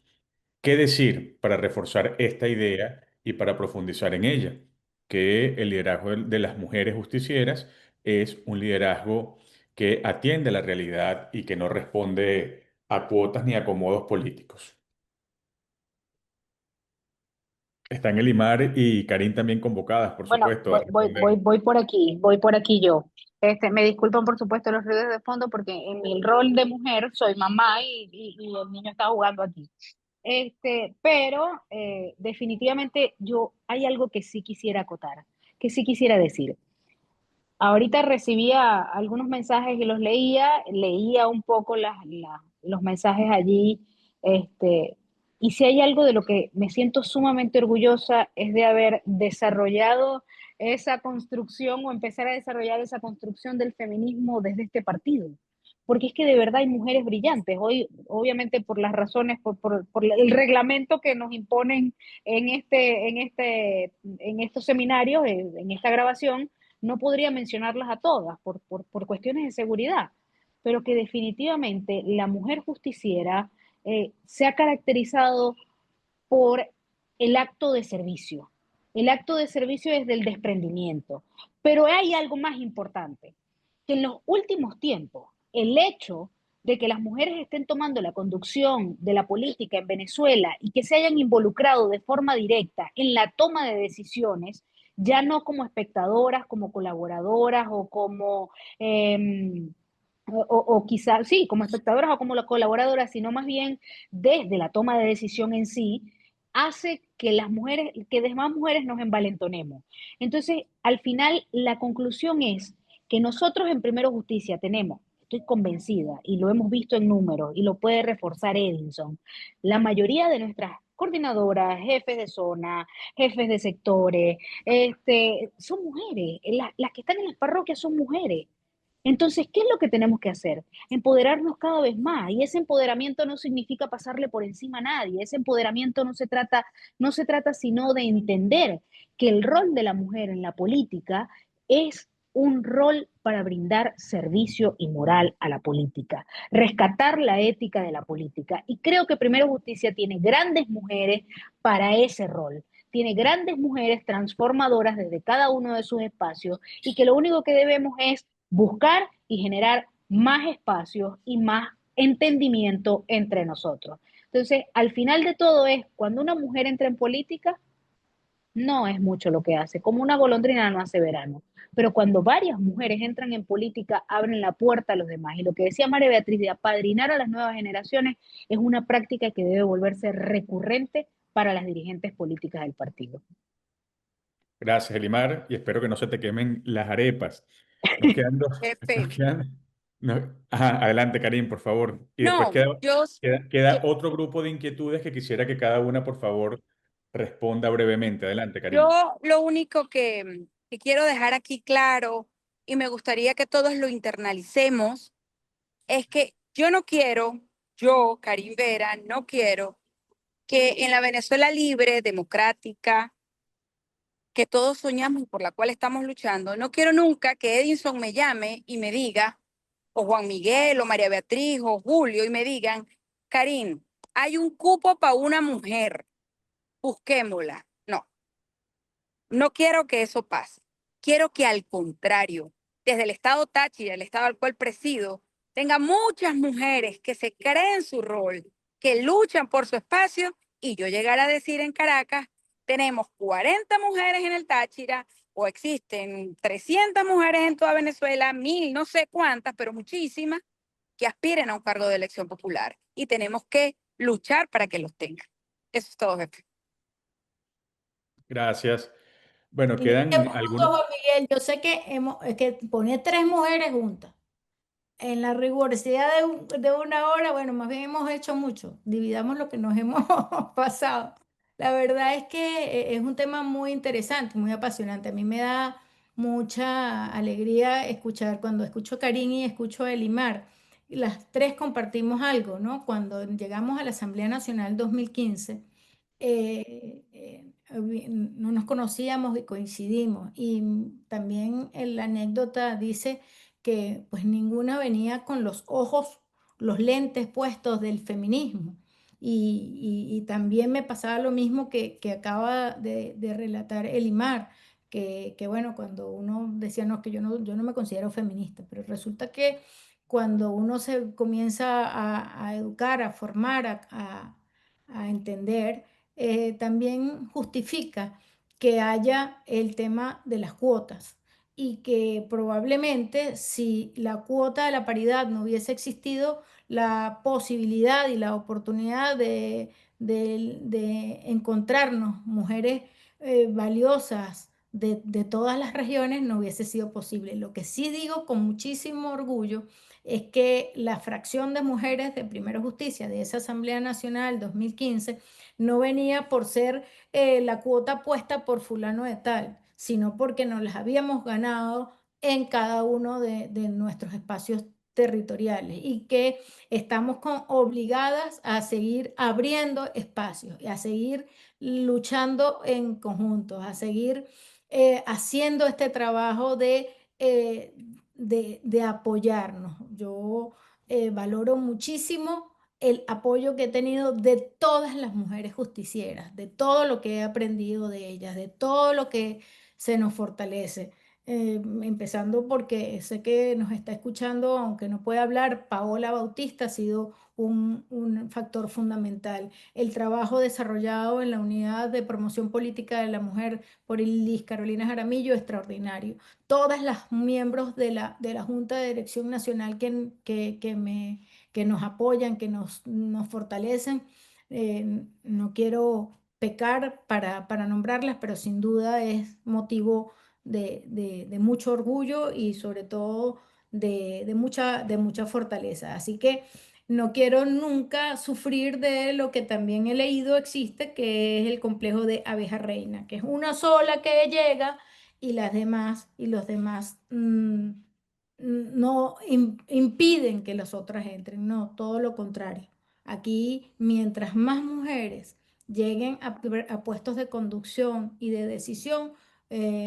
¿Qué decir para reforzar esta idea y para profundizar en ella? Que el liderazgo de las mujeres justicieras es un liderazgo que atiende a la realidad y que no responde a cuotas ni a acomodos políticos. Están Elimar y Karim también convocadas, por Bueno, supuesto, a responder. voy por aquí yo. Me disculpan por supuesto los ruidos de fondo porque en mi rol de mujer soy mamá y el niño está jugando aquí. Pero definitivamente hay algo que sí quisiera acotar, que sí quisiera decir. Ahorita recibía algunos mensajes y los leía un poco los mensajes allí, y si hay algo de lo que me siento sumamente orgullosa es de haber desarrollado esa construcción o empezar a desarrollar esa construcción del feminismo desde este partido. Porque es que de verdad hay mujeres brillantes. Hoy, obviamente, por las razones, por el reglamento que nos imponen en estos seminarios, en esta grabación, no podría mencionarlas a todas por cuestiones de seguridad, pero que definitivamente la mujer justiciera se ha caracterizado por el acto de servicio. El acto de servicio es del desprendimiento. Pero hay algo más importante, que en los últimos tiempos, el hecho de que las mujeres estén tomando la conducción de la política en Venezuela y que se hayan involucrado de forma directa en la toma de decisiones, ya no como espectadoras, como colaboradoras o como o quizás, sí, como espectadoras o como colaboradoras, sino más bien desde la toma de decisión en sí, hace que las mujeres, que demás mujeres nos envalentonemos. Entonces, al final, la conclusión es que nosotros en Primero Justicia tenemos, estoy convencida, y lo hemos visto en números, y lo puede reforzar Edinson, la mayoría de nuestras coordinadoras, jefes de zona, jefes de sectores, son mujeres, las que están en las parroquias son mujeres. Entonces, ¿qué es lo que tenemos que hacer? Empoderarnos cada vez más. Y ese empoderamiento no significa pasarle por encima a nadie. Ese empoderamiento no se trata sino de entender que el rol de la mujer en la política es un rol para brindar servicio y moral a la política, rescatar la ética de la política. Y creo que Primero Justicia tiene grandes mujeres para ese rol. Tiene grandes mujeres transformadoras desde cada uno de sus espacios y que lo único que debemos es buscar y generar más espacios y más entendimiento entre nosotros. Entonces, al final de todo es, cuando una mujer entra en política, no es mucho lo que hace, como una golondrina no hace verano, pero cuando varias mujeres entran en política, abren la puerta a los demás. Y lo que decía María Beatriz de apadrinar a las nuevas generaciones es una práctica que debe volverse recurrente para las dirigentes políticas del partido. Gracias, Elimar, y espero que no se te quemen las arepas. Nos quedan dos. Nos Jefe. quedan, Ajá, adelante, Karim, por favor. Y después No, queda otro grupo de inquietudes que quisiera que cada una, por favor, responda brevemente. Adelante, Karim. yo lo único que quiero dejar aquí claro y me gustaría que todos lo internalicemos es que yo, Karim Vera, no quiero que en la Venezuela libre, democrática, que todos soñamos y por la cual estamos luchando, no quiero nunca que Edinson me llame y me diga, o Juan Miguel, o María Beatriz, o Julio, y me digan, Karim, hay un cupo para una mujer, busquémosla. No, no quiero que eso pase. Quiero que al contrario, desde el Estado Táchira, el Estado al cual presido, tenga muchas mujeres que se creen su rol, que luchan por su espacio, y yo llegar a decir en Caracas tenemos 40 mujeres en el Táchira, o existen 300 mujeres en toda Venezuela, 1000, no sé cuántas, pero muchísimas, que aspiren a un cargo de elección popular. Y tenemos que luchar para que los tengan. Eso es todo, jefe. Gracias. Bueno, Y 20 quedan minutos, algunos. Juan Miguel. Yo sé que pone 3 mujeres juntas. En la rigurosidad de 1 hora, bueno, más bien hemos hecho mucho. Dividamos lo que nos hemos pasado. La verdad es que es un tema muy interesante, muy apasionante. A mí me da mucha alegría escuchar, cuando escucho a Karin y escucho a Elimar, las tres compartimos algo, ¿no? Cuando llegamos a la Asamblea Nacional 2015, no nos conocíamos y coincidimos. Y también la anécdota dice que pues ninguna venía con los ojos, los lentes puestos del feminismo. Y también me pasaba lo mismo que acaba de relatar Elimar, que bueno, cuando uno decía, no, que yo no me considero feminista, pero resulta que cuando uno se comienza a educar, a formar, a entender, también justifica que haya el tema de las cuotas y que probablemente si la cuota de la paridad no hubiese existido, la posibilidad y la oportunidad de encontrarnos mujeres valiosas de todas las regiones no hubiese sido posible. Lo que sí digo con muchísimo orgullo es que la fracción de mujeres de Primera Justicia de esa Asamblea Nacional 2015 no venía por ser la cuota puesta por fulano de tal, sino porque nos las habíamos ganado en cada uno de nuestros espacios territoriales y que estamos obligadas a seguir abriendo espacios y a seguir luchando en conjunto, a seguir haciendo este trabajo de apoyarnos. Yo valoro muchísimo el apoyo que he tenido de todas las mujeres justicieras, de todo lo que he aprendido de ellas, de todo lo que se nos fortalece. Empezando porque sé que nos está escuchando, aunque no puede hablar, Paola Bautista ha sido un factor fundamental. El trabajo desarrollado en la Unidad de Promoción Política de la Mujer por Liz Carolina Jaramillo, extraordinario. Todas las miembros de la Junta de Dirección Nacional que nos apoyan, que nos fortalecen. No quiero pecar para nombrarlas, pero sin duda es motivo de mucho orgullo y sobre todo de mucha fortaleza. Así que no quiero nunca sufrir de lo que también he leído existe, que es el complejo de abeja reina, que es una sola que llega y las demás y los demás no impiden que las otras entren, no, todo lo contrario. Aquí, mientras más mujeres lleguen a puestos de conducción y de decisión,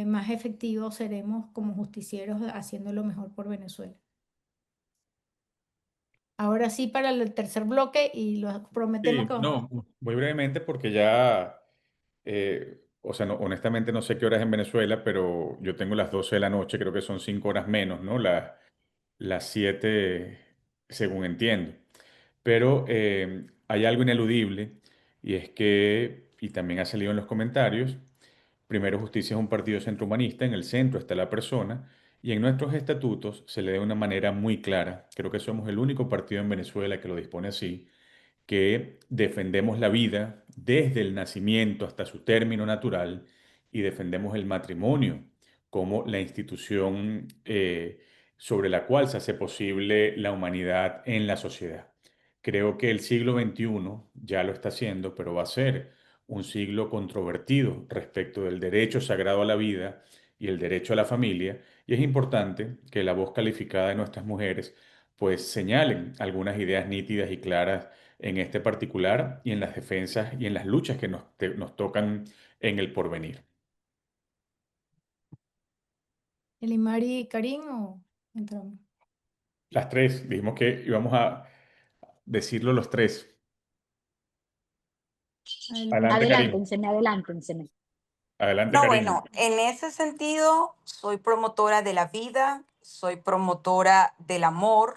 más efectivos seremos como justicieros haciendo lo mejor por Venezuela. Ahora sí, para el tercer bloque y lo prometemos Sí, que vamos. no, voy brevemente porque ya, o sea, honestamente no sé qué horas en Venezuela, pero yo tengo las 12 de la noche, creo que son 5 horas menos, ¿no? Las 7, según entiendo. Pero hay algo ineludible y es que, y también ha salido en los comentarios, Primero Justicia es un partido centrohumanista, en el centro está la persona y en nuestros estatutos se le da de una manera muy clara. Creo que somos el único partido en Venezuela que lo dispone así, que defendemos la vida desde el nacimiento hasta su término natural y defendemos el matrimonio como la institución sobre la cual se hace posible la humanidad en la sociedad. Creo que el siglo XXI ya lo está haciendo, pero va a ser un siglo controvertido respecto del derecho sagrado a la vida y el derecho a la familia, y es importante que la voz calificada de nuestras mujeres pues señalen algunas ideas nítidas y claras en este particular y en las defensas y en las luchas que nos tocan en el porvenir. ¿Elimari y Karim o entramos? Las tres, dijimos que íbamos a decirlo los tres. Adelante. Adelante, Karim. Adelántense, adelántense. Adelante, No, Karim. bueno, en ese sentido, soy promotora de la vida, soy promotora del amor,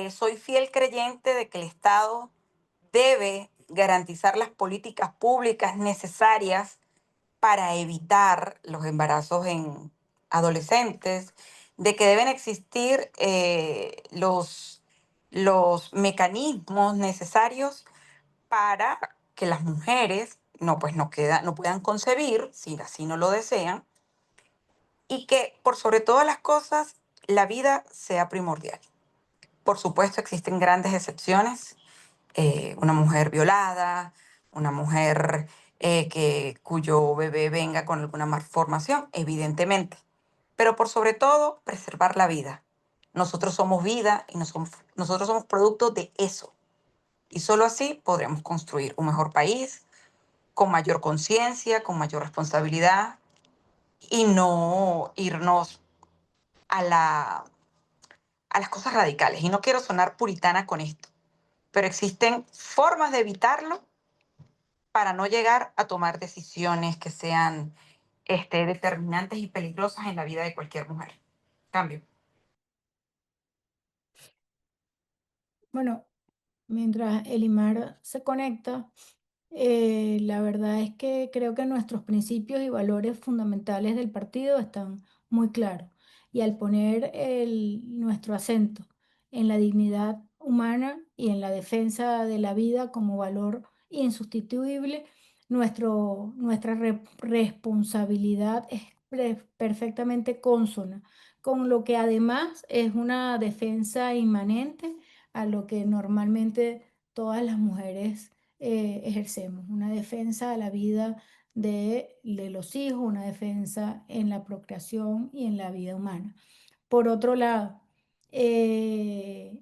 soy fiel creyente de que el Estado debe garantizar las políticas públicas necesarias para evitar los embarazos en adolescentes, de que deben existir los mecanismos necesarios para que las mujeres no puedan concebir, si así no lo desean, y que por sobre todas las cosas la vida sea primordial. Por supuesto existen grandes excepciones, una mujer violada, una mujer cuyo bebé venga con alguna malformación, evidentemente. Pero por sobre todo, preservar la vida. Nosotros somos vida y nosotros somos producto de eso. Y solo así podremos construir un mejor país, con mayor conciencia, con mayor responsabilidad y no irnos a, a las cosas radicales. Y no quiero sonar puritana con esto, pero existen formas de evitarlo para no llegar a tomar decisiones que sean determinantes y peligrosas en la vida de cualquier mujer. Cambio. Bueno, mientras Elimar se conecta, la verdad es que creo que nuestros principios y valores fundamentales del partido están muy claros. Y al poner nuestro acento en la dignidad humana y en la defensa de la vida como valor insustituible, nuestra responsabilidad es perfectamente consona, con lo que además es una defensa inmanente a lo que normalmente todas las mujeres ejercemos, una defensa a la vida de los hijos, una defensa en la procreación y en la vida humana. Por otro lado, eh,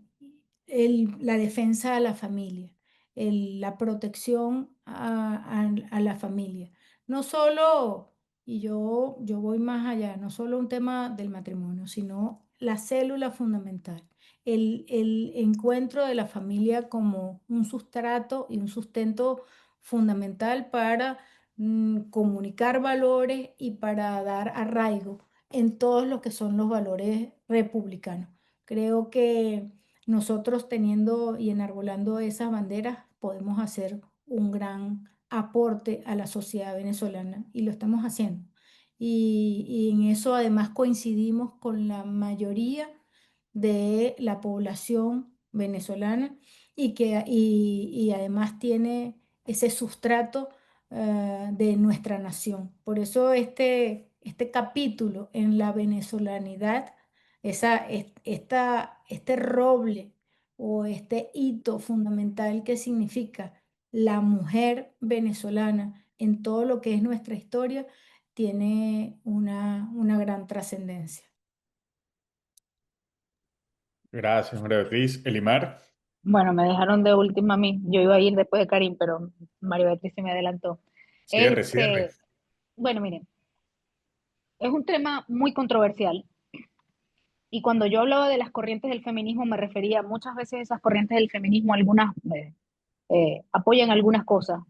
la defensa a la familia, la protección a la familia. No solo, y yo voy más allá, no solo un tema del matrimonio, sino la célula fundamental, el encuentro de la familia como un sustrato y un sustento fundamental para comunicar valores y para dar arraigo en todos los que son los valores republicanos. Creo que nosotros teniendo y enarbolando esas banderas podemos hacer un gran aporte a la sociedad venezolana y lo estamos haciendo. Y en eso además coincidimos con la mayoría de la población venezolana y además tiene ese sustrato de nuestra nación. Por eso este capítulo en la venezolanidad, este roble o este hito fundamental que significa la mujer venezolana en todo lo que es nuestra historia, tiene una gran trascendencia. Gracias, María Beatriz. Elimar. Bueno, me dejaron de última a mí. Yo iba a ir después de Karim, pero María Beatriz se me adelantó. Cierre, cierre. Bueno, miren, es un tema muy controversial. Y cuando yo hablaba de las corrientes del feminismo, me refería muchas veces esas corrientes del feminismo, algunas apoyan algunas cosas,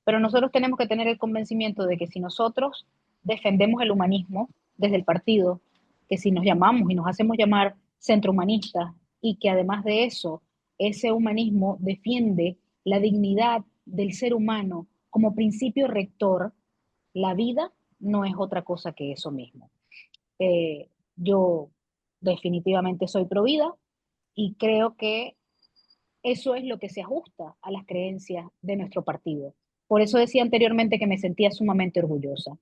pero nosotros tenemos que tener el convencimiento de que si nosotros defendemos el humanismo desde el partido, que si nos llamamos y nos hacemos llamar centrohumanistas y que además de eso, ese humanismo defiende la dignidad del ser humano como principio rector, la vida no es otra cosa que eso mismo. Yo definitivamente soy pro vida y creo que eso es lo que se ajusta a las creencias de nuestro partido. Por eso decía anteriormente que me sentía sumamente orgullosa.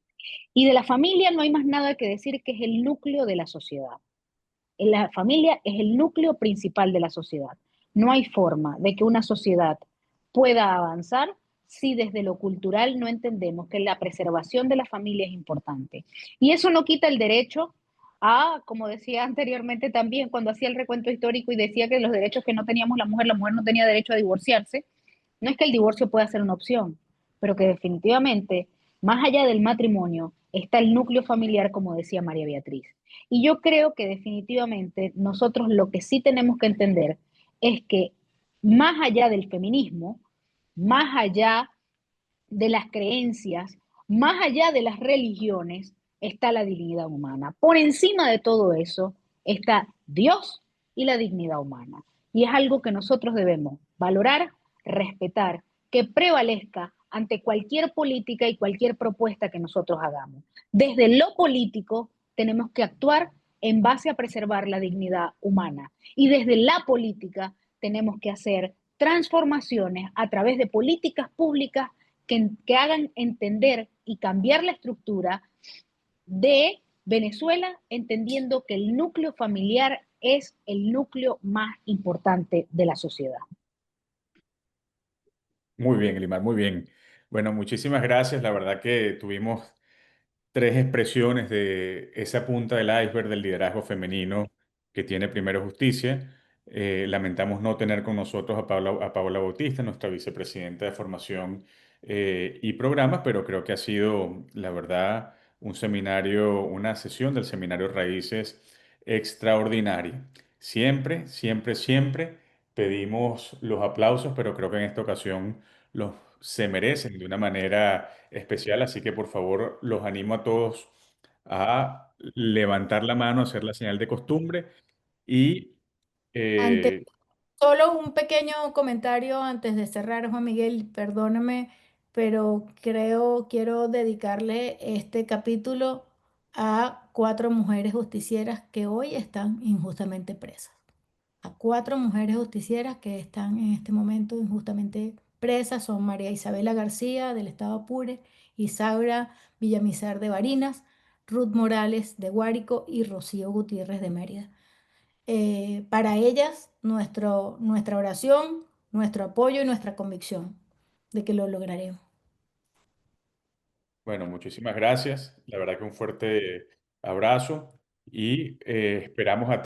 Y de la familia no hay más nada que decir, que es el núcleo de la sociedad. La familia es el núcleo principal de la sociedad. No hay forma de que una sociedad pueda avanzar si desde lo cultural no entendemos que la preservación de la familia es importante. Y eso no quita el derecho a, como decía anteriormente también, cuando hacía el recuento histórico y decía que los derechos que no teníamos la mujer no tenía derecho a divorciarse. No es que el divorcio pueda ser una opción, pero que definitivamente, más allá del matrimonio, está el núcleo familiar, como decía María Beatriz. Y yo creo que definitivamente nosotros lo que sí tenemos que entender es que más allá del feminismo, más allá de las creencias, más allá de las religiones, está la dignidad humana. Por encima de todo eso está Dios y la dignidad humana. Y es algo que nosotros debemos valorar, respetar, que prevalezca ante cualquier política y cualquier propuesta que nosotros hagamos. Desde lo político tenemos que actuar en base a preservar la dignidad humana y desde la política tenemos que hacer transformaciones a través de políticas públicas que hagan entender y cambiar la estructura de Venezuela, entendiendo que el núcleo familiar es el núcleo más importante de la sociedad. Muy bien, Elimar, muy bien. Bueno, muchísimas gracias. La verdad que tuvimos tres expresiones de esa punta del iceberg del liderazgo femenino que tiene Primero Justicia. Lamentamos no tener con nosotros a Paola Bautista, nuestra vicepresidenta de Formación y Programas, pero creo que ha sido, la verdad, un seminario, una sesión del seminario Raíces extraordinaria. Siempre, siempre, siempre pedimos los aplausos, pero creo que en esta ocasión los se merecen de una manera especial, así que por favor los animo a todos a levantar la mano, hacer la señal de costumbre y Ante eh, Solo un pequeño comentario antes de cerrar, Juan Miguel, perdóname, pero quiero dedicarle este capítulo a 4 mujeres justicieras que hoy están injustamente presas. A 4 mujeres justicieras que están en este momento injustamente presas son María Isabela García del Estado Apure, Isaura Villamizar de Barinas, Ruth Morales de Guárico y Rocío Gutiérrez de Mérida. Para ellas, nuestra oración, nuestro apoyo y nuestra convicción de que lo lograremos. bueno, muchísimas gracias. La verdad que un fuerte abrazo y esperamos a